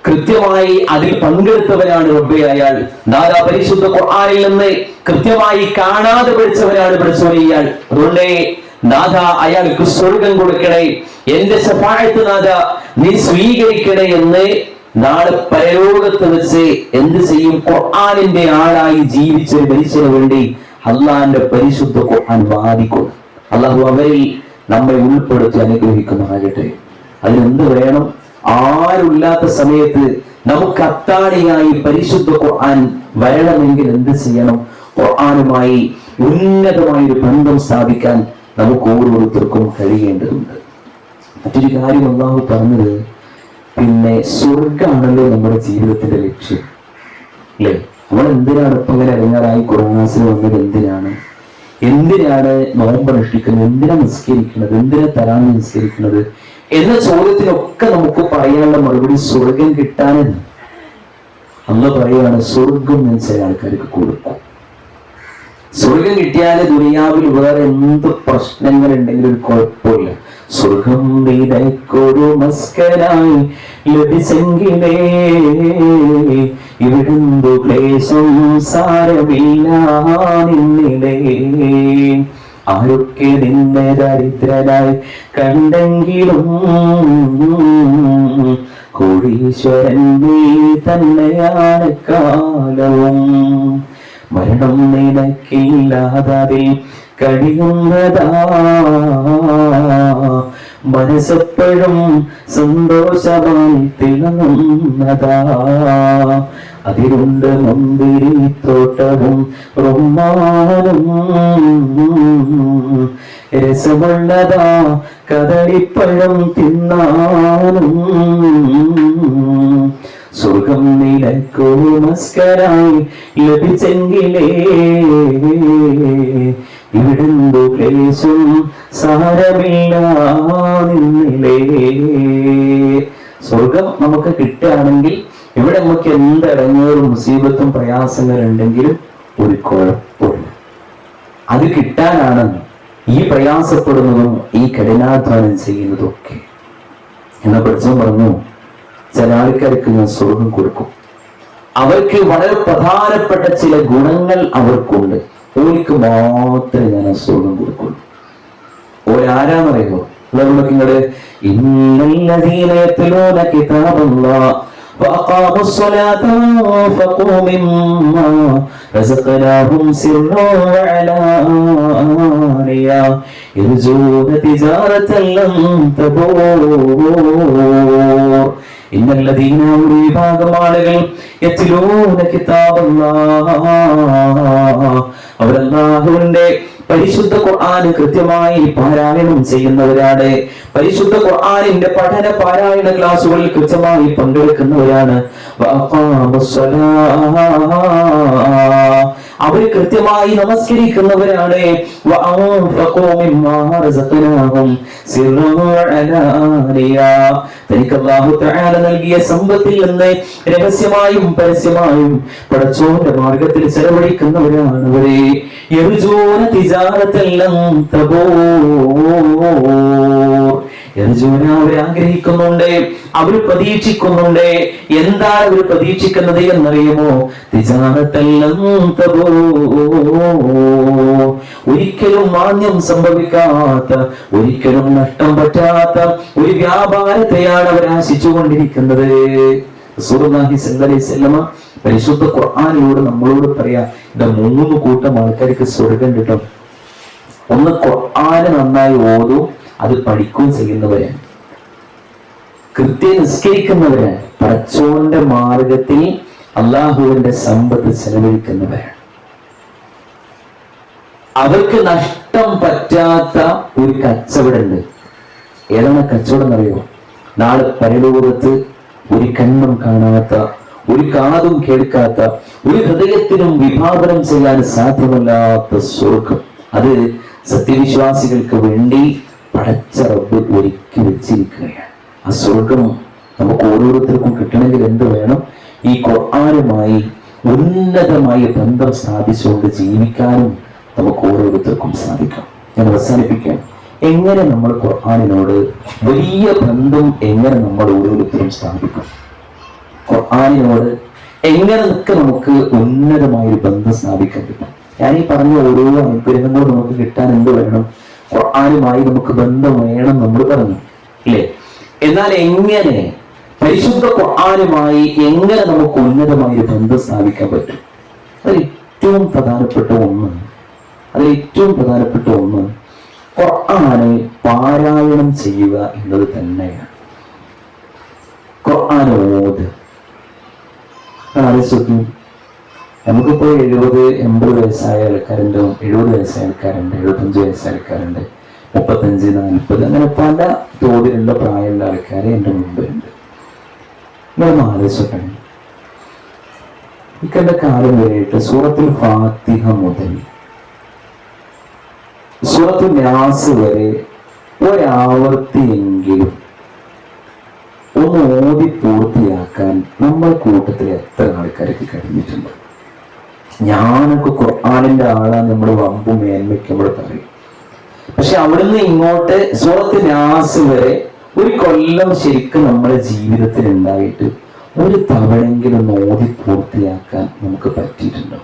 S2: കൃത്യമായി അതിൽ പങ്കെടുത്തവനാണ് റബ്ബേ അയാൾ. പരിശുദ്ധ ഖുർആനിൽ നിന്ന് കൃത്യമായി കാണാതെ പഠിച്ചവനാണ് പടച്ചോനെ ഇയാൾ. അതുകൊണ്ട് നാഥ, അയാൾക്ക് സ്വർഗം കൊടുക്കണേ, എന്റെ ശഫാഅത്ത് നാഥ നീ സ്വീകരിക്കണേ എന്ന് നാളെ പരലോകത്ത് വെച്ച് എന്ത് ചെയ്യും? ഖുർആനിന്റെ ആളായി ജീവിച്ച ഒരു മനുഷ്യന് വേണ്ടി അള്ളാഹിന്റെ പരിശുദ്ധ ഖുർആൻ വാദിക്കും. അള്ളാഹു അവരിൽ നമ്മെ ഉൾപ്പെടുത്തി അനുഗ്രഹിക്കുമാകട്ടെ. അതിനെന്ത് വേണം? ആരുമില്ലാത്ത സമയത്ത് നമുക്ക് അത്താണിയായി പരിശുദ്ധ ഖുർആൻ വരണമെങ്കിൽ എന്ത് ചെയ്യണം? ഖുർആനുമായി ഉന്നതമായ ഒരു ബന്ധം സ്ഥാപിക്കാൻ നമുക്ക് ഓരോരുത്തർക്കും കഴിയേണ്ടതുണ്ട്. മറ്റൊരു കാര്യം അല്ലാഹു പറഞ്ഞത്, പിന്നെ സ്വർഗമാണല്ലോ നമ്മുടെ ജീവിതത്തിന്റെ ലക്ഷ്യം, അല്ലേ? നമ്മൾ എന്തിനാണ് ഇപ്പൊ ഇങ്ങനെ ഇറങ്ങാറായി കൊറോണാസിൽ വന്നത്? എന്തിനാണ് നോമ്പ് അനുഷ്ഠിക്കുന്നത്? എന്തിനാ നിസ്കരിക്കുന്നത്? എന്തിനാ തരാണ് നിസ്കരിക്കുന്നത് എന്ന ചോദ്യത്തിനൊക്കെ നമുക്ക് പറയാനുള്ള മറുപടി സ്വർഗം കിട്ടാനെന്ന്. അന്ന് പറയുകയാണ്, സ്വർഗം ഞാൻ ചില ആൾക്കാർക്ക് കൊടുക്കും. സ്വർഗം കിട്ടിയാല് ദുനിയാവിൽ വേറെ എന്ത് പ്രശ്നങ്ങൾ ഉണ്ടെങ്കിലും ഒരു കുഴപ്പമില്ല. സ്വർഗം നിനക്കൊരു മസ്കനായി ലഭിച്ചെങ്കിലേ ഇവിടുന്നു ക്ലേശം സാരമില്ല നിന്നിലേ. ആരൊക്കെ നിന്നെ ദരിദ്രനായി കണ്ടെങ്കിലും കോടീശ്വരൻ നീ തന്നെയാണ് കാലവും. മരണം നിനക്കില്ലാതതിൽ കഴിയുന്നതാ, മനസ്സെപ്പോഴും സന്തോഷമായി തിളങ്ങുന്നതാ. അതിലുണ്ട് മുന്തിരിത്തോട്ടവും റുമ്മാനും, രസമുള്ളതാ കദളിപ്പഴം തിന്നാനും. സ്വർഗം നിനക്കു മസ്കരായി ലഭിച്ചെങ്കിലേ ഇവിടുന്നു ക്ലേശം സാരമില്ല നിന്നിലേ. സ്വർഗം നമുക്ക് കിട്ടുകയാണെങ്കിൽ ഇവിടെ നമുക്ക് എന്തടങ്ങും മുസീബത്തും പ്രയാസങ്ങളുണ്ടെങ്കിലും ഒരു കുഴപ്പമില്ല. അത് കിട്ടാനാണ് ഈ പ്രയാസപ്പെടുന്നതും ഈ കഠിനാധ്വാനം ചെയ്യുന്നതും ഒക്കെ. എന്ന പഠിച്ചവൻ പറഞ്ഞു, ചില ആൾക്കാർക്ക് ഞാൻ സ്വർഗം കൊടുക്കും. അവർക്ക് വളരെ പ്രധാനപ്പെട്ട ചില ഗുണങ്ങൾ അവർക്കുണ്ട്. ഓർക്ക് മാത്രമേ ഞാൻ സ്വർഗം കൊടുക്കുള്ളൂ. അവരാരാന്നറിയുമോ? നിങ്ങള് ഇന്നല്ലദീന യത്ലൂന കിതാബല്ലാഹ് وأقاموا الصلاة وأنفقوا مما رزقناهم سرا وعلانية يرجون تجارة لن تبور إن الذين വിഭാഗം ആളുകൾ യത്ലൂന കിതാബല്ലാഹ് അവരല്ലാഹുവിന്റെ പരിശുദ്ധ ഖുർആൻ കൃത്യമായി പാരായണം ചെയ്യുന്നവരാണ്. പരിശുദ്ധ ഖുർആനിന്റെ പഠന പാരായണ ക്ലാസുകളിൽ കൃത്യമായി പങ്കെടുക്കുന്നവരാണ്. അവർ കൃത്യമായി നമസ്കരിക്കുന്നവരാണ്. തനിക്ക് അല്ലാഹു തആല നൽകിയ സമ്പത്തിൽ നിന്ന് രഹസ്യമായും പരസ്യമായും പടച്ചോന്റെ മാർഗത്തിൽ ചെലവഴിക്കുന്നവരാണ് അവരെ. യർജൂന തിജാറത്തൻ ലൻ തബൂർ. യർജൂന അവർ ആഗ്രഹിക്കുന്നുണ്ട്, അവർ പ്രതീക്ഷിക്കുന്നുണ്ട്. എന്താണ് അവർ പ്രതീക്ഷിക്കുന്നത് എന്നറിയുമോ? തിജാറത്തൻ ലൻ തബൂർ. ഒരിക്കലും മാന്യം സംഭവിക്കാത്ത, ഒരിക്കലും നഷ്ടം പറ്റാത്ത ഒരു വ്യാപാരത്തെയാണ് അവർ ആശിച്ചുകൊണ്ടിരിക്കുന്നത്. റസൂലുള്ളാഹി സ്വല്ലല്ലാഹി അലൈഹി വസല്ലം പരിശുദ്ധ ഖുർആനിലൂടെ നമ്മളോട് പറയാ, ഇത് 3 കൂട്ടം ആൾക്കാർക്ക് സ്വർഗം കിട്ടും. ഒന്ന് ഖുർആന് നന്നായി ഓതും, അത് പഠിക്കുകയും ചെയ്യുന്നവരാണ്. കൃത്യം നിസ്കരിക്കുന്നവരാണ്. പടച്ചോന്റെ മാർഗത്തിൽ അള്ളാഹുവിന്റെ സമ്പത്ത് ചെലവഴിക്കുന്നവരാണ്. അവർക്ക് നഷ്ടം പറ്റാത്ത ഒരു കച്ചവടമുണ്ട്. ഏതാണ് കച്ചവടം എന്നറിയോ? നാളെ പരലോകത്ത് ഒരു കണ്ണും കാണാത്ത, ഒരു കാതും കേൾക്കാത്ത, ഒരു ഹൃദയത്തിനും വിഭാവനം ചെയ്യാൻ സാധ്യമല്ലാത്ത സ്വർഗം. അത് സത്യവിശ്വാസികൾക്ക് വേണ്ടി പടച്ച റബ്ബ് ഒരുക്കി വെച്ചിരിക്കുകയാണ്. ആ സ്വർഗം നമുക്ക് ഓരോരുത്തർക്കും കിട്ടണമെങ്കിൽ എന്ത് വേണം? ഈ ഖുർആനുമായി ഉന്നതമായ ബന്ധം സ്ഥാപിച്ചുകൊണ്ട് ജീവിക്കാനും നമുക്ക് ഓരോരുത്തർക്കും സാധിക്കാം. ഞാൻ അവസാനിപ്പിക്കാം. എങ്ങനെ നമ്മൾ ഖുർആനിനോട് വലിയ ബന്ധം എങ്ങനെ നമ്മൾ ഓരോരുത്തരും സ്ഥാപിക്കും? ഖുർആനിനോട് എങ്ങനെയൊക്കെ നമുക്ക് ഉന്നതമായൊരു ബന്ധം സ്ഥാപിക്കാൻ പറ്റും? ഞാൻ ഈ പറഞ്ഞ ഓരോ അനുഗ്രഹങ്ങളും നമുക്ക് കിട്ടാൻ എന്ത് വേണം? ഖുർആനുമായി നമുക്ക് ബന്ധം വേണം നമ്മൾ പറഞ്ഞു ഇല്ലേ? എന്നാൽ എങ്ങനെ പരിശുദ്ധ ഖുർആനുമായി എങ്ങനെ നമുക്ക് ഉന്നതമായൊരു ബന്ധം സ്ഥാപിക്കാൻ പറ്റും? അതിൽ ഏറ്റവും പ്രധാനപ്പെട്ട ഒന്ന് ഖുർആനെ പാരായണം ചെയ്യുക എന്നത് തന്നെയാണ്. ഖുർആൻ ഓത്. ആലോചിച്ചു, നമുക്കിപ്പോ 70-80 വയസ്സായ ആൾക്കാരുണ്ട്, 70 വയസ്സായ ആൾക്കാരുണ്ട്, 75 വയസ്സായ ആൾക്കാരുണ്ട്, 35-40 അങ്ങനെ പല തോതിലുള്ള പ്രായമുള്ള ആൾക്കാരെ എൻ്റെ മുമ്പിലുണ്ട്. നിങ്ങളൊന്ന് ആലോചിക്കണം, ഇക്കണ്ട കാലം വരെയായിട്ട് സൂറത്തുൽ ഫാത്തിഹ മുതൽ സൂറത്തുൽ നാസ് വരെ ഒരാവർത്തിയെങ്കിലും ഒന്ന് ഓതി പൂർത്തിയാക്കാൻ നമ്മുടെ കൂട്ടത്തിൽ എത്ര ആൾക്കാർക്ക് കഴിഞ്ഞിട്ടുണ്ട്? ഞാനൊക്കെ ഖുർആനിന്റെ ആളാണ് നമ്മൾ വമ്പും മേന്മയ്ക്ക് നമ്മൾ പറയും. പക്ഷെ അവിടുന്ന് ഇങ്ങോട്ട് സൂറത്ത് നാസ് വരെ ഒരു കൊല്ലം ശരിക്കും നമ്മുടെ ജീവിതത്തിൽ ഉണ്ടായിട്ട് ഒരു തവണെങ്കിലും ഓതി പൂർത്തിയാക്കാൻ നമുക്ക് പറ്റിയിട്ടുണ്ടോ?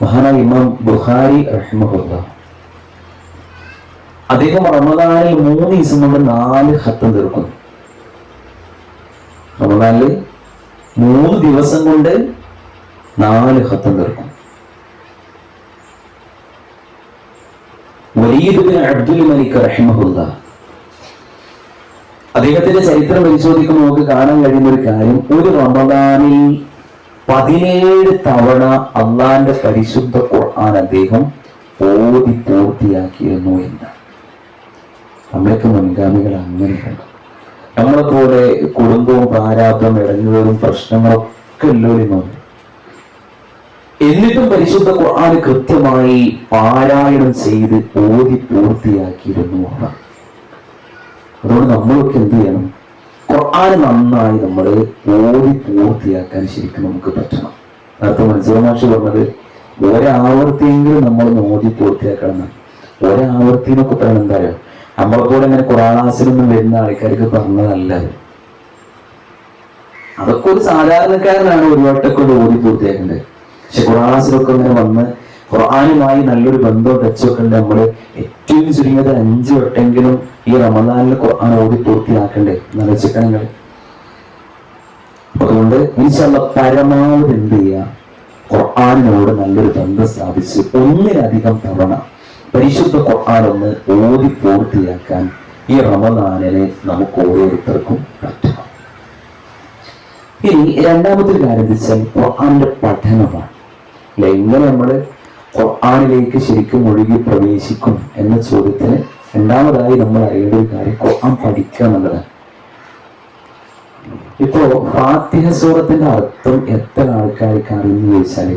S2: മഹാനായ ഇമാം ബുഖാരി റഹിമഹുല്ലാഹ് അദ്ദേഹം റമദാനിൽ 3 ദിവസം കൊണ്ട് 4 ഖത്തം തീർക്കുന്നു. റമദാനിൽ 3 ദിവസം കൊണ്ട് 4 ഖത്തം തീർക്കും. വലീദ് ബിൻ അബ്ദുൽ മലിക് റഹിമഹുല്ലാഹ് അദ്ദേഹത്തിന്റെ ചരിത്രം പരിശോധിക്കുമ്പോൾ നമുക്ക് കാണാൻ കഴിയുന്ന ഒരു കാര്യം, ഒരു റമദാനിൽ 17 തവണ അള്ളാന്റെ പരിശുദ്ധ ഖുർആൻ അദ്ദേഹം ഓതി പൂർത്തിയാക്കിയിരുന്നു എന്നാണ്. നമ്മളൊക്കെ മുൻഗാമികൾ അങ്ങനെയാണ്. നമ്മളെ പോലെ കുടുംബവും പ്രാരാബ്ദവും ഇടഞ്ഞവരും പ്രശ്നങ്ങളൊക്കെ ഉള്ളവരുമാണ്. എന്നിട്ടും പരിശുദ്ധ ഖുർആൻ കൃത്യമായി പാരായണം ചെയ്ത് ഓതി പൂർത്തിയാക്കിയിരുന്നു. അതുകൊണ്ട് നമ്മളൊക്കെ എന്ത് ചെയ്യണം? ഖുർആൻ നന്നായി നമ്മൾ ഓതി പൂർത്തിയാക്കാൻ ശരിക്കും നമുക്ക് പറ്റണം. നേരത്തെ മൻസൂർ മാഷ് പറഞ്ഞത് ഒരാവർത്തിയെങ്കിലും നമ്മൾ ഓതി പൂർത്തിയാക്കണം. ഒരാവർത്തി എന്നൊക്കെ പറയുന്നത് എന്താ പറയുക, നമ്മളെ പോലെ ഇങ്ങനെ ഖുർആനിലൊന്നും വരുന്ന ആൾക്കാർക്ക് പറഞ്ഞതല്ലത്. അതൊക്കെ ഒരു സാധാരണക്കാരനാണ് ഒരു വട്ടൊക്കെ ഓതി പൂർത്തിയാക്കേണ്ടത്. പക്ഷെ ഖുർആനിലൊക്കെ ഇങ്ങനെ വന്ന് ഖുർആനുമായി നല്ലൊരു ബന്ധവും ടച്ചൊക്കെ ഉണ്ട്. നമ്മൾ ഏറ്റവും ചുരുങ്ങിയത് 5 വട്ടെങ്കിലും ഈ റമദാനിൽ ഖുർആൻ ഓതി പൂർത്തിയാക്കണ്ടേ എന്ന് വെച്ചിട്ട് നിങ്ങൾ. അതുകൊണ്ട് ഇൻഷാല്ലാഹ് പരമാവധി എന്ത് ചെയ്യുക, ഖുർആനിനോട് നല്ലൊരു ബന്ധം സ്ഥാപിച്ച് ഒന്നിലധികം തവണ പരിശുദ്ധ ഖുർആൻ ഒന്ന് ഓതി പൂർത്തിയാക്കാൻ ഈ റമദാനിനെ നമുക്ക് ഓരോരുത്തർക്കും പറ്റണം. ഇനി രണ്ടാമത്തെ കാര്യം എന്ന് വെച്ചാൽ ഖുർആന്റെ പഠനമാണ്. അല്ലെ, എങ്ങനെ നമ്മൾ ഖുർആനിലേക്ക് ശരിക്കും ഒഴുകി പ്രവേശിക്കും എന്ന ചോദ്യത്തിന് രണ്ടാമതായി നമ്മൾ അറിയേണ്ട ഒരു കാര്യം ഖുർആൻ പഠിക്കുക എന്നുള്ളതാണ്. ഇപ്പോ ഫാത്തിഹ സൂറത്തിന്റെ അർത്ഥം എത്ര ആൾക്കാർക്ക് അറിയുന്നു ചോദിച്ചാല്,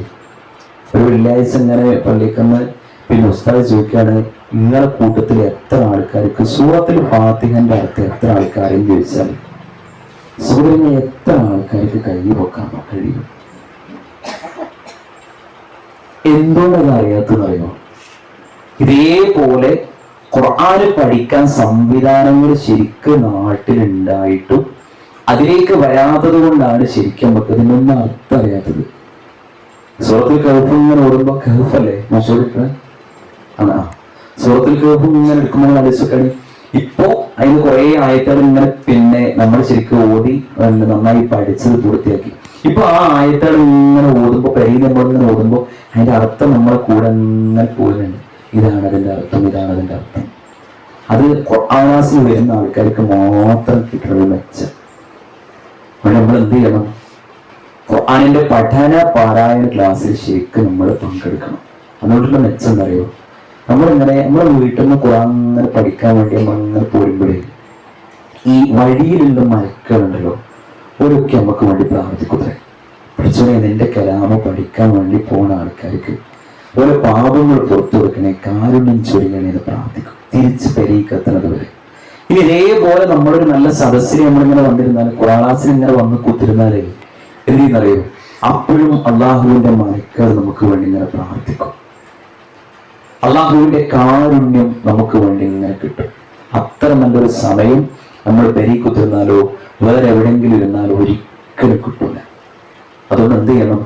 S2: ഒരു വെള്ളിയാഴ്ച ഇങ്ങനെ പള്ളിക്കന്ന് പിന്നെ ഉസ്താദ് ചോദിക്കുകയാണ്, നിങ്ങളുടെ കൂട്ടത്തിൽ എത്ര ആൾക്കാർക്ക് സൂറത്തിൽ ഫാത്തിഹന്റെ അർത്ഥം എത്ര ആൾക്കാരെന്ന് ചോദിച്ചാൽ സൂര്യനെ എത്ര ആൾക്കാർക്ക് കൈ വെക്കാൻ കഴിയും? എന്തുകൊണ്ടത് അറിയാത്തതെന്നറിയോ? ഇതേപോലെ ഖുർആന് പഠിക്കാൻ സംവിധാനങ്ങൾ ശരിക്കും നാട്ടിലുണ്ടായിട്ടും അതിലേക്ക് വരാത്തത് കൊണ്ടാണ് ശരിക്കും നമുക്ക് ഇതിനൊന്നും അർത്ഥം അറിയാത്തത്. സൂറത്തുൽ കഹ്ഫ് ഇങ്ങനെ ഓടുമ്പോ കഹ്ഫല്ലേ മഷൂറിട്ട് ആണ്, സൂറത്തുൽ കഹ്ഫ് ഇങ്ങനെ എടുക്കുമ്പോൾ ആലോചിച്ചോക്കാണ്. ഇപ്പോ അതിന് കുറെ ആയത്തുകൾ ഇങ്ങനെ പിന്നെ നമ്മൾ ശരിക്കും ഓതി നന്നായി പഠിച്ചത് പൂർത്തിയാക്കി. ഇപ്പൊ ആ ആയത്തുകൾ ഇങ്ങനെ ഓടുമ്പോ നമ്മളിങ്ങനെ ഓടുമ്പോ അതിന്റെ അർത്ഥം നമ്മളെ കൂടെ ഇങ്ങനെ പോകുന്നുണ്ട്. ഇതാണ് അതിന്റെ അർത്ഥം, ഇതാണ് അതിന്റെ അർത്ഥം. അത് ഖുർആനിൽ വരുന്ന ആൾക്കാർക്ക് മാത്രം കിട്ടുന്ന മെച്ചം. നമ്മൾ എന്ത് ചെയ്യണം? ഖുർആനിന്റെ പഠന പാരായണ ക്ലാസ്സിൽ ശരിക്കും നമ്മൾ പങ്കെടുക്കണം. അതുകൊണ്ടുള്ള മെച്ചം എന്താ അറിയോ? നമ്മളിങ്ങനെ നമ്മളെ വീട്ടിൽ നിന്ന് ഖുർആൻ ഇങ്ങനെ പഠിക്കാൻ വേണ്ടി നമ്മളിങ്ങനെ പോരുമ്പോഴേ ഈ വഴിയിലുള്ള മലക്കുകളുണ്ടല്ലോ, ഓരൊക്കെ നമുക്ക് വേണ്ടി പ്രാർത്ഥിക്കുന്നേ, പഠിച്ചോനെ നിന്റെ കലാമ പഠിക്കാൻ വേണ്ടി പോണ ആൾക്കാർക്ക് ഓരോ പാപങ്ങൾ പുറത്തു വെക്കണേ, കാരുണ്യം ചൊരിയണേ എന്ന് പ്രാർത്ഥിക്കും തിരിച്ച് പെരീക്കെത്തുന്നത് വരെ. ഇനി ഇതേപോലെ നമ്മളൊരു നല്ല സദസ്സിൽ നമ്മളിങ്ങനെ വന്നിരുന്നാൽ, ഖുർആനിൽ ഇങ്ങനെ വന്ന് കൂത്തിരുന്നാലേ എന്ത് ചെയ്യുന്നറിയോ? അപ്പോഴും അള്ളാഹുവിന്റെ മലക്കുകൾ നമുക്ക് വേണ്ടി ഇങ്ങനെ പ്രാർത്ഥിക്കും. അള്ളാഹുവിന്റെ കാരുണ്യം നമുക്ക് വേണ്ടി ഇങ്ങനെ കിട്ടും. അത്ര നല്ലൊരു സമയം നമ്മൾ പെരീക്കുത്തിരുന്നാലോ വേറെ എവിടെയെങ്കിലും ഇരുന്നാലോ ഒരിക്കലും കിട്ടില്ല. അതുകൊണ്ട് എന്ത് ചെയ്യണം?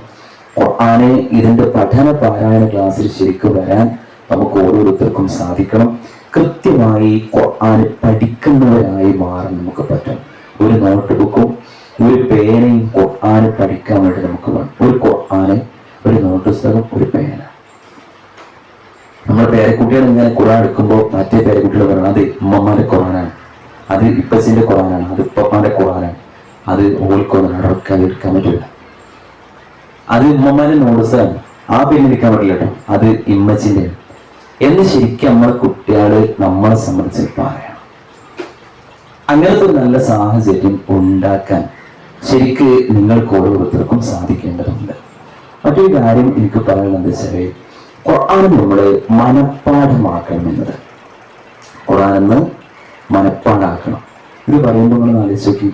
S2: ഖുർആനെ ഇതിന്റെ പഠന പാരായണ ക്ലാസ്സിൽ ശരിക്കും വരാൻ നമുക്ക് ഓരോരുത്തർക്കും സാധിക്കണം. കൃത്യമായി ഖുർആൻ പഠിക്കുന്നവരായി മാറാൻ നമുക്ക് പറ്റും. ഒരു നോട്ട് ബുക്കും ഒരു പേനയും ഖുർആന് പഠിക്കാൻ വേണ്ടി നമുക്ക് വേണം. ഒരു ഖുർആന്, ഒരു നോട്ട് പുസ്തകം, ഒരു പേന. നമ്മുടെ പേരക്കുട്ടികൾ ഇങ്ങനെ ഖുർആൻ എടുക്കുമ്പോൾ മറ്റേ പേരക്കുട്ടികൾ പറയണം അത് ഉമ്മമാരുടെ ഖുർആനാണ്, അത് ഇപ്പച്ചിന്റെ ഖുർആനാണ്, അത് ഉപ്പമാരുടെ ഖുർആനാണ്, അത് ഓൽക്കൊന്നാണ്, അതൊക്കെ അത് എടുക്കാൻ പറ്റില്ല. അത് ഉമ്മമാരുടെ നോട്ട്സാണ്, ആ പേന എടുക്കാൻ പറ്റില്ല കേട്ടോ, അത് ഇമ്മച്ചിന്റെ എന്ന് ശരിക്കും നമ്മളെ കുട്ടികള് നമ്മളെ സംബന്ധിച്ച് പറയണം. അങ്ങനത്തെ ഒരു നല്ല സാഹചര്യം ഉണ്ടാക്കാൻ ശരിക്ക് നിങ്ങൾക്ക് ഓരോരുത്തർക്കും സാധിക്കേണ്ടതുണ്ട്. മറ്റൊരു കാര്യം എനിക്ക് പറയാനുള്ളത് വെച്ചാല് ഖുർആൻ നമ്മൾ മനഃപ്പാഠമാക്കണമെന്നത്. ഖുർആനെന്ന് മനഃപ്പാടാക്കണം. ഇത് പറയുമ്പോൾ നിങ്ങൾ ആലോചിച്ച് നോക്കി,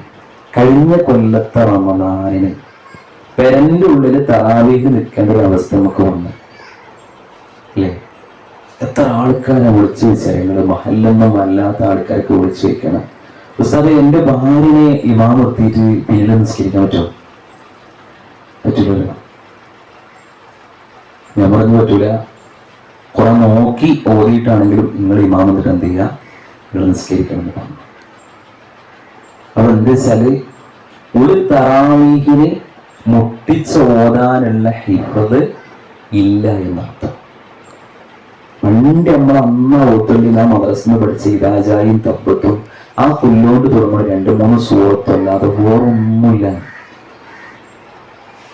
S2: കഴിഞ്ഞ കൊല്ലത്തെ റമദാനിന് പെരന്റെ ഉള്ളിൽ തറാവീഹ് നിൽക്കേണ്ട ഒരു അവസ്ഥ നമുക്ക് വന്നു അല്ലേ? എത്ര ആൾക്കാരെ വിളിച്ചു വെച്ചാൽ നിങ്ങൾ മഹല്ലൊന്നും അല്ലാത്ത ആൾക്കാർക്ക് വിളിച്ചു വെക്കണം, ഉസ്താദെ എന്റെ ഭാര്യനെ ഇമാം നിർത്തിയിട്ട് പിന്നിൽ നിസ്കരിക്കാൻ പറ്റുമോ? പറ്റില്ലല്ലോ. ഞാൻ പറഞ്ഞു പറ്റൂല. കുറെ നോക്കി ഓതിയിട്ടാണെങ്കിലും നിങ്ങൾ ഇമാം എന്നിട്ട് എന്ത് ചെയ്യുക, നിങ്ങൾ നിസ്കരിക്കണമെന്ന് പറഞ്ഞു. അപ്പൊ എന്താ വെച്ചാല് ഒരു തറാവീഹിന് മുട്ടിച്ച് ഓതാനുള്ള ഹിഫ്ദ് ഇല്ല എന്നർത്ഥം. പണ്ട് നമ്മൾ അമ്മ ഓത്തുള്ളി ആ മദ്രസിന് പഠിച്ച ഇരാജായും തപ്പത്തും ആ പുല്ലോണ്ട് തുടങ്ങുന്ന 2-3 സൂറത്തല്ലാതെ വേറൊന്നുമില്ല.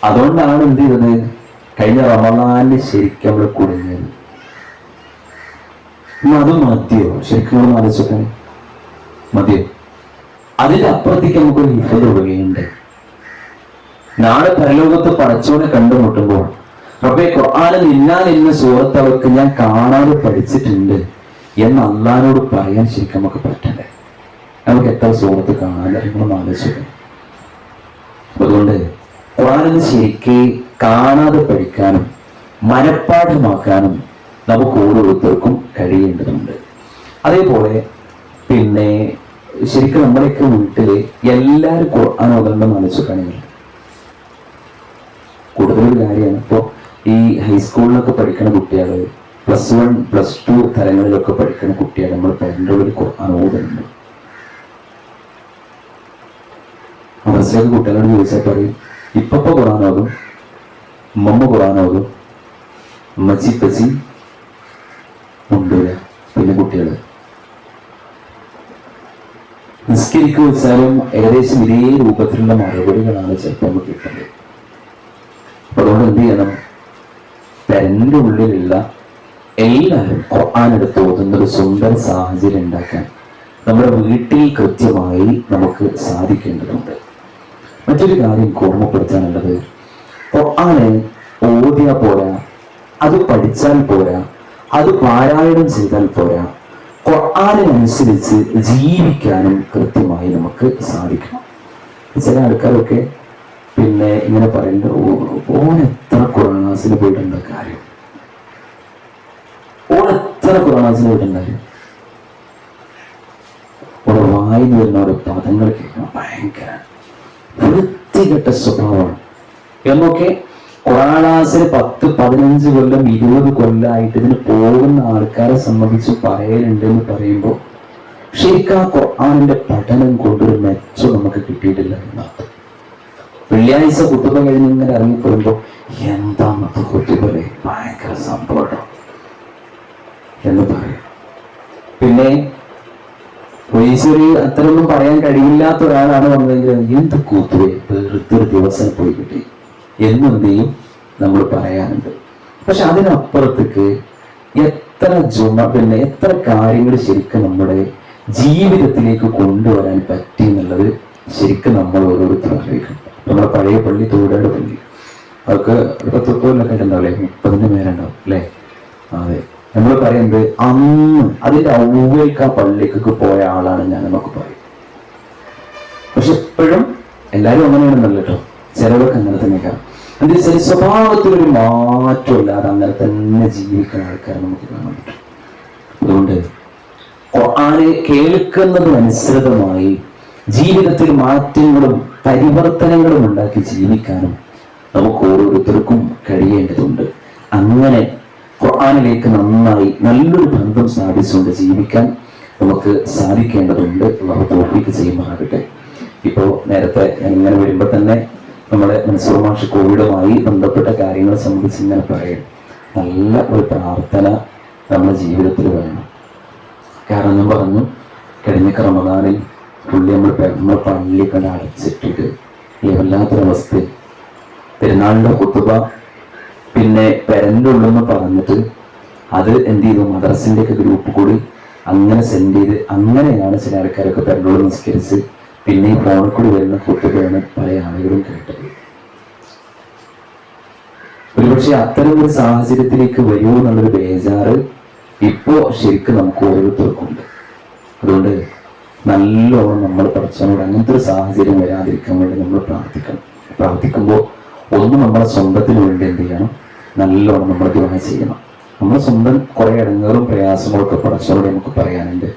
S2: അതുകൊണ്ടാണ് എന്ത് ചെയ്തത്, കഴിഞ്ഞ റമദാനിന് ശരിക്കും നമ്മൾ കുടുങ്ങിയത്. അത് മതിയോ? ശരിക്കും നമ്മൾ ആലോചിച്ചൊക്കെ മതിയോ? അതിന്റെ അപ്പുറത്തേക്ക് നമുക്കൊരു ഹിഫ്ദ് ഉപകയുണ്ട്. നാളെ പരലോകത്ത് പടച്ചോനെ കണ്ടുമുട്ടുമ്പോൾ റബ്ബേ ഖുർആനിൽ ഇന്ന സൂറത്ത് അവർക്ക് ഞാൻ കാണാതെ പഠിച്ചിട്ടുണ്ട് എന്ന് അള്ളാഹിനോട് പറയാൻ ശരിക്കും നമുക്ക് പറ്റണ്ടേ? നമുക്ക് എത്ര സൂറത്ത് കാണാൻ നമ്മൾ ആലോചിക്കും. അതുകൊണ്ട് ഖുർആനിൽ ശരിക്ക് കാണാതെ പഠിക്കാനും മനഃപ്പാഠമാക്കാനും നമുക്ക് ഓരോരുത്തർക്കും കഴിയേണ്ടതുണ്ട്. അതേപോലെ പിന്നെ ശരിക്കും നമ്മുടെയൊക്കെ വീട്ടില് എല്ലാവരും ഖുർആൻ ഓതണമെന്ന് ആലോചിക്കുകയാണെങ്കിൽ കൂടുതലൊരു കാര്യമാണ്. ഇപ്പോൾ ഈ ഹൈസ്കൂളിലൊക്കെ പഠിക്കുന്ന കുട്ടികൾ, +1 +2 തലങ്ങളിലൊക്കെ പഠിക്കുന്ന കുട്ടികൾ നമ്മൾ പേരൻ്റെ ഉള്ളിൽ ഖുർആൻ ഓതുന്നുണ്ട്. മദ്രസയിലേക്ക് കുട്ടികളോട് ചോദിച്ചാൽ പറയും, ഇപ്പൊ ഖുർആൻ ഓതും, ഉമ്മ ഖുർആൻ ഓതും, ഉമ്മച്ചി പച്ചി ഉണ്ടൂല. പിന്നെ കുട്ടികൾ നിസ്കരിക്ക് വെച്ചാലും ഏകദേശം ഇതേ രൂപത്തിലുള്ള മറുപടികളാണ് ചിലപ്പോൾ നമുക്ക് കിട്ടുന്നത്. അപ്പൊ അതുകൊണ്ട് എന്ത് ചെയ്യണം, പേരൻ്റെ ഉള്ളിലുള്ള എല്ലാവരും ഖുർആൻ എടുത്ത് ഓതുന്ന ഒരു സുന്ദര സാഹചര്യം ഉണ്ടാക്കാൻ നമ്മുടെ വീട്ടിൽ കൃത്യമായി നമുക്ക് സാധിക്കേണ്ടതുണ്ട്. മറ്റൊരു കാര്യം ഓർമ്മപ്പെടുത്താനുള്ളത്, ഖുർആനെ ഓതിയാൽ പോരാ, അത് പഠിച്ചാൽ പോരാ, അത് പാരായണം ചെയ്താൽ പോരാ, ഖുർആനിനനുസരിച്ച് ജീവിക്കാനും കൃത്യമായി നമുക്ക് സാധിക്കണം. ചില ആൾക്കാരൊക്കെ പിന്നെ ഇങ്ങനെ പറയുന്നത്, ഓൻ എത്ര ഖുർആൻ ക്ലാസ്സിൽ പോയിട്ടുണ്ട കാര്യം, ഓൻ എത്ര ഖുർആൻ ക്ലാസ്സിൽ പോയിട്ടുണ്ടായിരുന്നു. ഓരോ വായിന്ന് വരുന്ന ഓരോ പദങ്ങൾ കേൾക്കണം, ഭയങ്കര വൃത്തികെട്ട സ്വഭാവമാണ് എന്നൊക്കെ. ഖുർആൻ ക്ലാസ്സിൽ 10, 15 കൊല്ലം 20 കൊല്ലമായിട്ട് ഇതിന് പോകുന്ന ആൾക്കാരെ സംബന്ധിച്ച് പറയലുണ്ട് എന്ന് പറയുമ്പോൾ ശരിക്കും ആ ഖുർആനിന്റെ പഠനം കൊണ്ടൊരു മെച്ചം നമുക്ക് കിട്ടിയിട്ടില്ല എന്നർത്ഥം. വെള്ളിയാഴ്ച കുത്തുബ കഴിഞ്ഞ് ഇങ്ങനെ ഇറങ്ങിപ്പോരുമ്പോൾ എന്താന്നത്തെ കുത്തുബലെ ഭയങ്കര സംഭവം എന്ന് പറയും. പിന്നെ ഈശ്വരി അത്രയൊന്നും പറയാൻ കഴിയില്ലാത്ത ഒരാളാണ് വന്നതെങ്കിൽ എന്ത് കൂത്തുവേ വെറുതെ ഒരു ദിവസം പോയി കിട്ടി എന്നെന്ത് ചെയ്യും നമ്മൾ പറയാനുണ്ട്. പക്ഷെ അതിനപ്പുറത്തേക്ക് എത്ര കാര്യങ്ങൾ ശരിക്കും നമ്മുടെ ജീവിതത്തിലേക്ക് കൊണ്ടുവരാൻ പറ്റി എന്നുള്ളത് ശരിക്കും നമ്മൾ ഓരോരുത്തരും അറിയിക്കണം. നമ്മുടെ പഴയ പള്ളി, തോടാട് പള്ളി, അതൊക്കെ 10 കൊല്ലമൊക്കെ ഉണ്ടാവില്ലേ, 30 മേലുണ്ടാവും അല്ലേ? അതെ, നമ്മൾ പറയുന്നത് അന്ന് അതിന്റെ ഔവയ്ക്ക് ആ പള്ളിക്കൊക്കെ പോയ ആളാണ് ഞാൻ എന്നൊക്കെ പറയും. പക്ഷെ എപ്പോഴും എല്ലാവരും അങ്ങനെയാണെന്നല്ല കേട്ടോ, ചിലവർക്ക് അങ്ങനെ തന്നെ കാണാം. എന്താ വെച്ചാൽ സ്വഭാവത്തിലൊരു മാറ്റമില്ലാതെ അങ്ങനെ തന്നെ ജീവിക്കുന്ന ആൾക്കാരെ നമുക്ക് കാണാൻ പറ്റും. അതുകൊണ്ട് ഖുർആനെ കേൾക്കുന്നതിനനുസൃതമായി ജീവിതത്തിൽ മാറ്റങ്ങളും പരിവർത്തനങ്ങളും ഉണ്ടാക്കി ജീവിക്കാനും നമുക്ക് ഓരോരുത്തർക്കും കഴിയേണ്ടതുണ്ട്. അങ്ങനെ ഖുർആനിലേക്ക് നന്നായി നല്ലൊരു ബന്ധം സ്ഥാപിച്ചുകൊണ്ട് ജീവിക്കാൻ നമുക്ക് സാധിക്കേണ്ടതുണ്ട്. അല്ലാഹു തൗഫീഖ് ചെയ്യുമാറാകട്ടെ. ഇപ്പോൾ നേരത്തെ ഞാൻ ഇങ്ങനെ വരുമ്പോൾ തന്നെ നമ്മുടെ മൻസൂർ മാഷ് കോവിഡുമായി ബന്ധപ്പെട്ട കാര്യങ്ങളെ സംബന്ധിച്ച് ഇങ്ങനെ പറയും, നല്ല ഒരു പ്രാർത്ഥന നമ്മുടെ ജീവിതത്തിൽ വേണം. കാരണം ഞാൻ പറഞ്ഞു, കഴിഞ്ഞ റമദാനിൽ പുള്ളി നമ്മൾ പള്ളിയൊക്കെ അടച്ചിട്ടിട്ട് വല്ലാത്തൊരവസ്ഥ, പെരുന്നാളിൻ്റെ ഖുതുബ പിന്നെ പെരൻ്റെ ഉള്ളെന്ന് പറഞ്ഞിട്ട് അത് എന്ത് ചെയ്തു, മദ്രസിൻ്റെ ഒക്കെ ഗ്രൂപ്പ് കൂടി അങ്ങനെ സെൻഡ് ചെയ്ത്, അങ്ങനെയാണ് ചില ആൾക്കാരൊക്കെ പെരൻ്റെ നിസ്കരിച്ച് പിന്നെ ഈ ഫോണിൽ കൂടി വരുന്ന ഖുതുബയാണ് പല ആളുകളും കേട്ടത്. ഒരുപക്ഷെ അത്തരം ഒരു സാഹചര്യത്തിലേക്ക് വരുമോ എന്നുള്ളൊരു ബേജാറ് ഇപ്പോ ശരിക്കും നമുക്ക് ഓരോരുത്തർക്കുണ്ട്. അതുകൊണ്ട് നല്ലോണം നമ്മൾ പഠിച്ചവരോട് അങ്ങനത്തെ ഒരു സാഹചര്യം വരാതിരിക്കാൻ വേണ്ടി നമ്മൾ പ്രാർത്ഥിക്കുമ്പോൾ ഒന്ന് നമ്മളെ സ്വന്തത്തിന് വേണ്ടി എന്ത് ചെയ്യണം, നല്ലോണം നമ്മൾ ദുആ ചെയ്യണം. നമ്മളെ സ്വന്തം കുറെ ഇടങ്ങേറും പ്രയാസങ്ങളും ഒക്കെ പഠിച്ചവരോട് നമുക്ക് പറയാനുണ്ട്.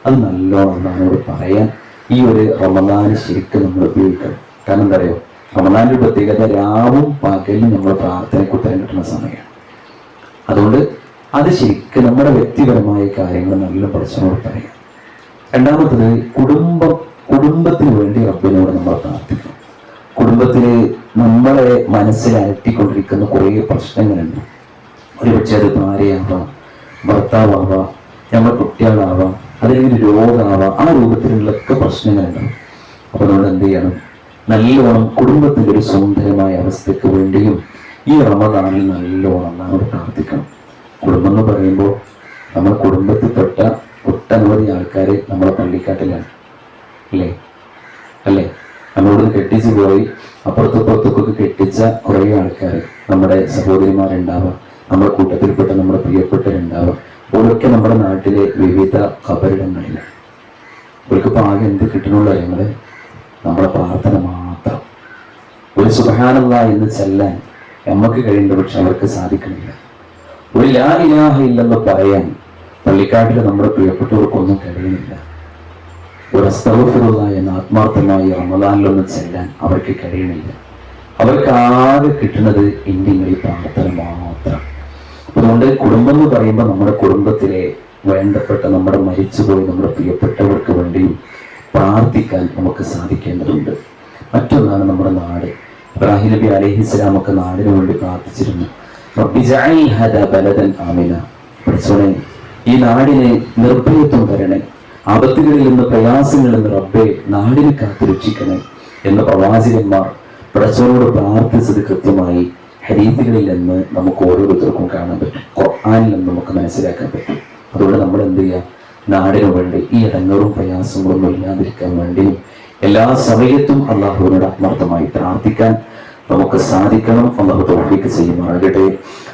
S2: അത് നല്ലോണം നമ്മളോട് പറയാൻ ഈ ഒരു റമദാന് ശരിക്കും നമ്മൾ ഉപയോഗിക്കണം. കാരണം എന്താ പറയുക, റമദാന്റെ ഒരു പ്രത്യേകത രാവും പകലും നമ്മൾ പ്രാർത്ഥനയ്ക്ക് ഉത്തരം കിട്ടുന്ന സമയമാണ്. അതുകൊണ്ട് അത് ശരിക്കും നമ്മുടെ വ്യക്തിപരമായ കാര്യങ്ങൾ നല്ല പഠിച്ചവരോട് പറയാം. രണ്ടാമത്തത് കുടുംബത്തിന് വേണ്ടി റബ്ബിനോട് നമ്മൾ പ്രാർത്ഥിക്കണം. കുടുംബത്തില് നമ്മളെ മനസ്സിൽ അലട്ടിക്കൊണ്ടിരിക്കുന്ന കുറേ പ്രശ്നങ്ങളുണ്ട്. ഒരുപക്ഷെ അത് ഭാര്യയാവാം, ഭർത്താവാവാം, നമ്മുടെ കുട്ടികളാവാം, അല്ലെങ്കിൽ രോഗമാവാം, ആ രൂപത്തിലുള്ളൊക്കെ പ്രശ്നങ്ങളുണ്ടാവും. അപ്പൊ നമ്മൾ എന്ത് ചെയ്യണം, നല്ലോണം കുടുംബത്തിൻ്റെ ഒരു സുന്ദരമായ അവസ്ഥയ്ക്ക് വേണ്ടിയും ഈ റമദാനിൽ നല്ലോണം നമ്മൾ പ്രാർത്ഥിക്കണം. കുടുംബം എന്ന് പറയുമ്പോൾ നമ്മുടെ കുടുംബത്തിൽപ്പെട്ട ഒട്ടനവധി ആൾക്കാർ നമ്മളെ പള്ളിക്കാട്ടിലാണ് അല്ലേ? നമ്മളോട് കെട്ടിച്ചു പോയി അപ്പുറത്തൊക്കെ കെട്ടിച്ച കുറേ ആൾക്കാർ നമ്മുടെ സഹോദരിമാരുണ്ടാവാം, നമ്മുടെ കൂട്ടത്തിൽപ്പെട്ട നമ്മുടെ പ്രിയപ്പെട്ടവരുണ്ടാവാം. ഓരൊക്കെ നമ്മുടെ നാട്ടിലെ വിവിധ ഖബറിടങ്ങളിലാണ്. അവർക്കിപ്പോൾ ആകെ എന്ത് കിട്ടണുള്ള ഞങ്ങൾ നമ്മുടെ പ്രാർത്ഥന മാത്രം. ഒരു സുബ്ഹാനല്ലാഹ് എന്ന് ചെല്ലാൻ നമുക്ക് കഴിയുന്ന, പക്ഷെ അവർക്ക് സാധിക്കണില്ല. ഒരു ലാ ഇലാഹ ഇല്ലല്ലാഹ് പറയാൻ പള്ളിക്കാട്ടിൽ നമ്മുടെ പ്രിയപ്പെട്ടവർക്കൊന്നും കഴിയുന്നില്ല. ഒരു അസ്തഗ്ഫിറുല്ലാഹ് എന്ന ആത്മാർത്ഥമായി റമദാനിലൊന്ന് ചെല്ലാൻ അവർക്ക് കഴിയണില്ല. അവർക്ക് ആകെ കിട്ടുന്നത് ഇന്ത്യയിൽ പ്രാർത്ഥന മാത്രം. അതുകൊണ്ട് കുടുംബം എന്ന് പറയുമ്പോൾ നമ്മുടെ കുടുംബത്തിലെ വേണ്ടപ്പെട്ട നമ്മുടെ മരിച്ചുപോയി നമ്മുടെ പ്രിയപ്പെട്ടവർക്ക് വേണ്ടിയും പ്രാർത്ഥിക്കാൻ നമുക്ക് സാധിക്കേണ്ടതുണ്ട്. മറ്റൊന്നാണ് നമ്മുടെ നാട്. ഇബ്രാഹിം നബി അലൈഹിസ്സലാമൊക്കെ നാടിനു വേണ്ടി പ്രാർത്ഥിച്ചിരുന്നു. റബ്ബി ജഅൽ ഹദാ ബലദൻ ആമിന, പഠിച്ചോനെ ഈ നാടിന് നിർഭയത്വം തരണേ, ആപത്തുകളിൽ നിന്ന് പ്രയാസങ്ങളിൽ നിന്ന് റബ്ബെ നാടിനെ കാത്തു രക്ഷിക്കണേ എന്ന് പ്രവാചകന്മാർ പഠിച്ചവനോട് പ്രാർത്ഥിച്ചത് കൃത്യമായി ഹദീസുകളിൽ നിന്ന് നമുക്ക് ഓരോരുത്തർക്കും കാണാൻ പറ്റും, ഖുർആനിൽ നിന്ന് നമുക്ക് മനസ്സിലാക്കാൻ പറ്റും. അതുകൊണ്ട് നമ്മൾ എന്ത് ചെയ്യുക, നാടിനു വേണ്ടി ഈ ഇടങ്ങളും പ്രയാസങ്ങളൊന്നും ഇല്ലാതിരിക്കാൻ വേണ്ടിയും എല്ലാ സമയത്തും അള്ളാഹുവിനോട് ആത്മാർത്ഥമായി പ്രാർത്ഥിക്കാൻ നമുക്ക് സാധിക്കണം. അള്ളാഹു തൗഫീഖ് ചെയ്യുമാറാകട്ടെ.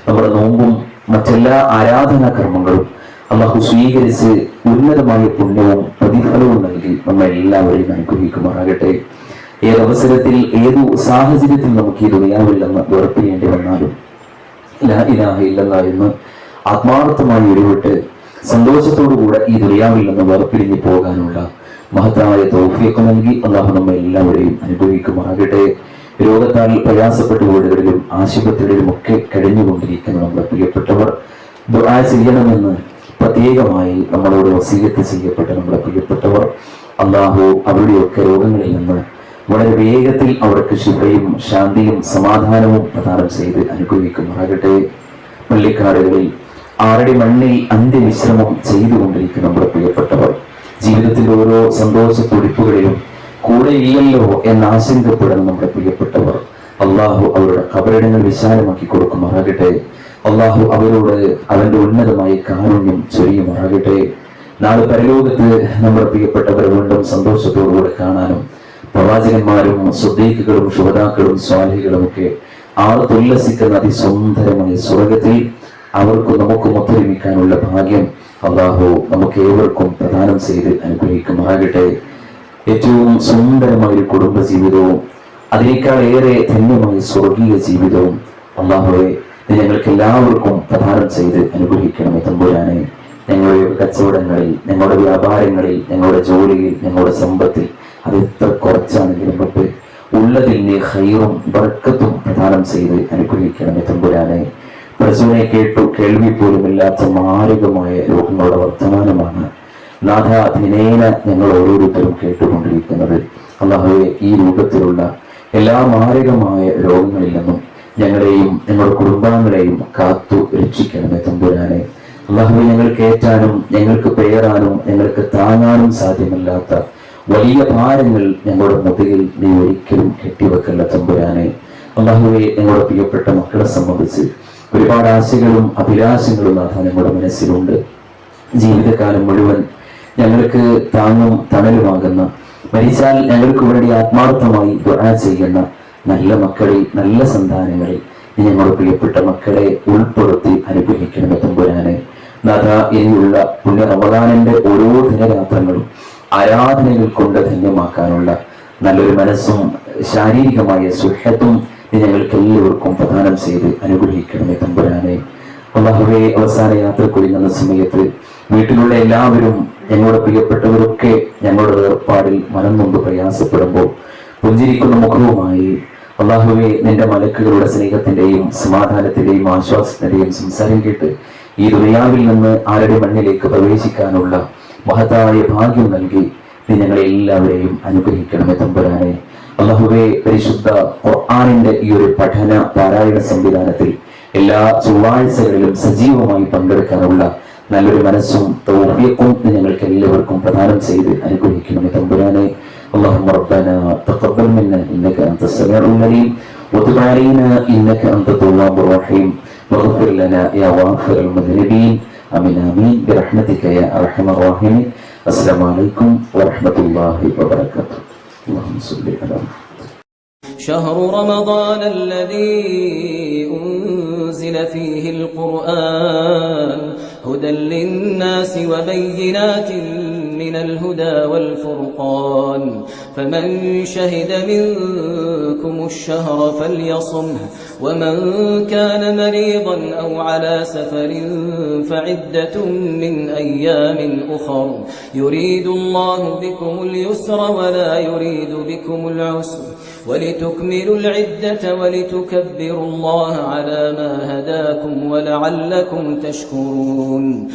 S2: നമ്മുടെ നോമ്പും മറ്റെല്ലാ ആരാധനാ കർമ്മങ്ങളും അള്ളാഹു സ്വീകരിച്ച് ഉന്നതമായ പുണ്യവും പ്രതിഫലവും നൽകി നമ്മെ എല്ലാവരെയും അനുഗ്രഹിക്കുമാറാകട്ടെ. ഏതവസരത്തിൽ ഏതു സാഹചര്യത്തിൽ നമുക്ക് ഈ ദുനിയാവില്ലെന്ന് ഉറപ്പിക്കേണ്ടി വന്നാലും ലാ ഇലാഹ ഇല്ലല്ലാഹ് എന്ന് ആത്മാർത്ഥമായി ഉരുവിട്ട് സന്തോഷത്തോടുകൂടെ ഈ ദുനിയാവിൽ നിന്ന് വേർപിരിഞ്ഞു പോകാനുള്ള മഹത്തായ തൗഫീഖ് നൽകി അള്ളാഹു നമ്മെ എല്ലാവരെയും അനുഗ്രഹിക്കുമാറാകട്ടെ. രോഗത്താൽ പ്രയാസപ്പെട്ട വീടുകളിലും ആശുപത്രികളിലും ഒക്കെ കഴിഞ്ഞുകൊണ്ടിരിക്കുന്ന നമ്മുടെ പ്രിയപ്പെട്ടവർ ദുആ ചെയ്യണമെന്ന് പ്രത്യേകമായി നമ്മളോട് വസീയത്ത് ചെയ്യപ്പെട്ട നമ്മുടെ പ്രിയപ്പെട്ടവർ അള്ളാഹു അവരുടെയൊക്കെ രോഗങ്ങളിൽ നിന്ന് വളരെ വേഗത്തിൽ അവർക്ക് ശുഭയും ശാന്തിയും സമാധാനവും പ്രദാനം ചെയ്ത് അനുഗ്രഹിക്കുമാറാകട്ടെ. പള്ളിക്കാടുകളിൽ ആറടി മണ്ണിൽ അന്ത്യവിശ്രമം ചെയ്തുകൊണ്ടിരിക്കുന്ന നമ്മുടെ പ്രിയപ്പെട്ടവർ ജീവിതത്തിന്റെ ഓരോ സന്തോഷ തുടിപ്പുകളിലും കൂടെയില്ലല്ലോ എന്ന് ആശങ്കപ്പെടുന്ന നമ്മുടെ പ്രിയപ്പെട്ടവർ അള്ളാഹു അവരുടെ ഖബറിടങ്ങൾ വിശാലമാക്കി കൊടുക്കുമാറാകട്ടെ. അള്ളാഹു അവരോട് അവന്റെ ഉന്നതമായ കാരുണ്യം ചൊരിയുമാറാകട്ടെ. നാളെ പരലോകത്ത് നമ്മുടെ പ്രിയപ്പെട്ടവരെ വീണ്ടും സന്തോഷത്തോടുകൂടെ കാണാനും പ്രവാചകന്മാരും സുദ്ദീഖുകളും ശുഹദാക്കളും സ്വാലിഹികളും ഒക്കെ ആർത്തുല്ലസിക്കുന്ന അതിസുന്ദരമായ സ്വർഗത്തിൽ അവർക്കും നമുക്കും ഒത്തൊരുമിക്കാനുള്ള ഭാഗ്യം അള്ളാഹു നമുക്ക് ഏവർക്കും പ്രദാനം ചെയ്ത് അനുഗ്രഹിക്കുമാറാകട്ടെ. ഏറ്റവും സുന്ദരമായ ഒരു കുടുംബ ജീവിതവും അതിനേക്കാൾ ഏറെ ധന്യമായ സ്വർഗീയ ജീവിതവും അള്ളാഹുവെ ഞങ്ങൾക്ക് എല്ലാവർക്കും പ്രദാനം ചെയ്ത് അനുഗ്രഹിക്കണമേ തമ്പുരാനെ. ഞങ്ങളുടെ കച്ചവടങ്ങളിൽ, ഞങ്ങളുടെ വ്യാപാരങ്ങളിൽ, ഞങ്ങളുടെ ജോലിയിൽ, ഞങ്ങളുടെ സമ്പത്തിൽ അത് എത്ര കുറച്ചാണെങ്കിലും പറ്റ് ഉള്ളതിൽ നീ ഖൈറും ബർക്കത്തും പ്രദാനം ചെയ്ത് അനുഗ്രഹിക്കണമേ തമ്പുരാനെ. പ്രസവനെ കേൾവി പോലുമില്ലാത്ത മാരകമായ രോഗങ്ങളുടെ വർത്തമാനമാണ് നാഥ ദിനേന ഞങ്ങൾ ഓരോരുത്തരും കേട്ടുകൊണ്ടിരിക്കുന്നത്. അല്ലാഹുവേ ഈ രൂപത്തിലുള്ള എല്ലാ മാരകമായ രോഗങ്ങളിൽ നിന്നും ഞങ്ങളെയും ഞങ്ങളുടെ കുടുംബാംഗങ്ങളെയും കാത്തു രക്ഷിക്കണമേ തമ്പുരാനെ. അല്ലാഹുവേ ഞങ്ങൾക്ക് ഏറ്റാനും ഞങ്ങൾക്ക് പേറാനും ഞങ്ങൾക്ക് താങ്ങാനും സാധ്യമല്ലാത്ത വലിയ ഭാരങ്ങൾ ഞങ്ങളുടെ മുതുകിൽ നീ ഒരിക്കലും കെട്ടിവെക്കല്ല തമ്പുരാനെ. അല്ലാഹുവേ ഞങ്ങളുടെ പ്രിയപ്പെട്ട മക്കളെ സംബന്ധിച്ച് ഒരുപാട് ആശകളും അഭിലാഷങ്ങളും നാഥ ഞങ്ങളുടെ മനസ്സിലുണ്ട്. ജീവിതകാലം മുഴുവൻ ഞങ്ങൾക്ക് താങ്ങും തണലുമാകുന്ന, മരിച്ചാൽ ഞങ്ങൾക്ക് വേണ്ടി ആത്മാർത്ഥമായി ദുആ ചെയ്യുന്ന നല്ല മക്കളിൽ, നല്ല സന്താനങ്ങളിൽ ഞങ്ങളുടെ പ്രിയപ്പെട്ട മക്കളെ ഉൾപ്പെടുത്തി അനുഗ്രഹിക്കണമേ തമ്പുരാനെ. നാഥ ഇനിയുള്ള പുണ്യ റമദാനിന്റെ ഓരോ ദിനരാത്രങ്ങളും ആരാധനകൾ കൊണ്ട് ധന്യമാക്കാനുള്ള നല്ലൊരു മനസ്സും ശാരീരികമായ സുഹൃത്തും ഞങ്ങൾക്ക് എല്ലാവർക്കും പ്രദാനം ചെയ്ത് അനുഗ്രഹിക്കണമേ തമ്പുരാനെ. അല്ലാഹുവേ അവസാന യാത്രക്കൊരുങ്ങുന്ന സമയത്ത് വീട്ടിലുള്ള എല്ലാവരും ഞങ്ങളുടെ പ്രിയപ്പെട്ടവരൊക്കെ ഞങ്ങളുടെ വേർപാടിൽ മനം നൊന്ത് പ്രയാസപ്പെടുമ്പോൾ പുഞ്ചിരിക്കുന്ന മുഖവുമായി അല്ലാഹുവേ നിന്റെ മലക്കുകളുടെ സ്നേഹത്തിന്റെയും സമാധാനത്തിന്റെയും ആശ്വാസത്തിന്റെയും സംസാരം കേട്ട് ഈ ദുനിയാവിൽ നിന്ന് ആരുടെ മണ്ണിലേക്ക് പ്രവേശിക്കാനുള്ള മഹത്തായ ഭാഗ്യം നൽകി നീ ഞങ്ങളെ എല്ലാവരെയും അനുഗ്രഹിക്കണമേ തമ്പുരാനെ. അല്ലാഹുവേ പരിശുദ്ധ ഖുർആനിന്റെ ഈ ഒരു പഠന പാരായണ സംവിധാനത്തിൽ എല്ലാ ചൊവ്വാഴ്ചകളിലും സജീവമായി പങ്കെടുക്കാനുള്ള നല്ലൊരു മനസ്സും തൗഫീഖും ഞങ്ങൾക്ക് എല്ലാവർക്കും പ്രദാനം ചെയ്ത് അനുഗ്രഹിക്കണമേ തമ്പുരാനെ. اللهم ربنا تقبل منا انك انت السميع العليم وتب علينا انك انت التواب الرحيم واغفر لنا يا غافر المذنبين امين امين برحمتك يا ارحم الراحمين. السلام عليكم ورحمه الله وبركاته. اللهم صل على محمد.
S1: شهر رمضان الذي أنزل فيه القرآن هدى للناس وبينات من الهدى والفرقان فمن شهد منكم الشهر فليصمه ومن كان مريضا أو على سفر فعدة من أيام أخر يريد الله بكم اليسر ولا يريد بكم العسر ولتكملوا العدة ولتكبروا الله على ما هداكم ولعلكم تشكرون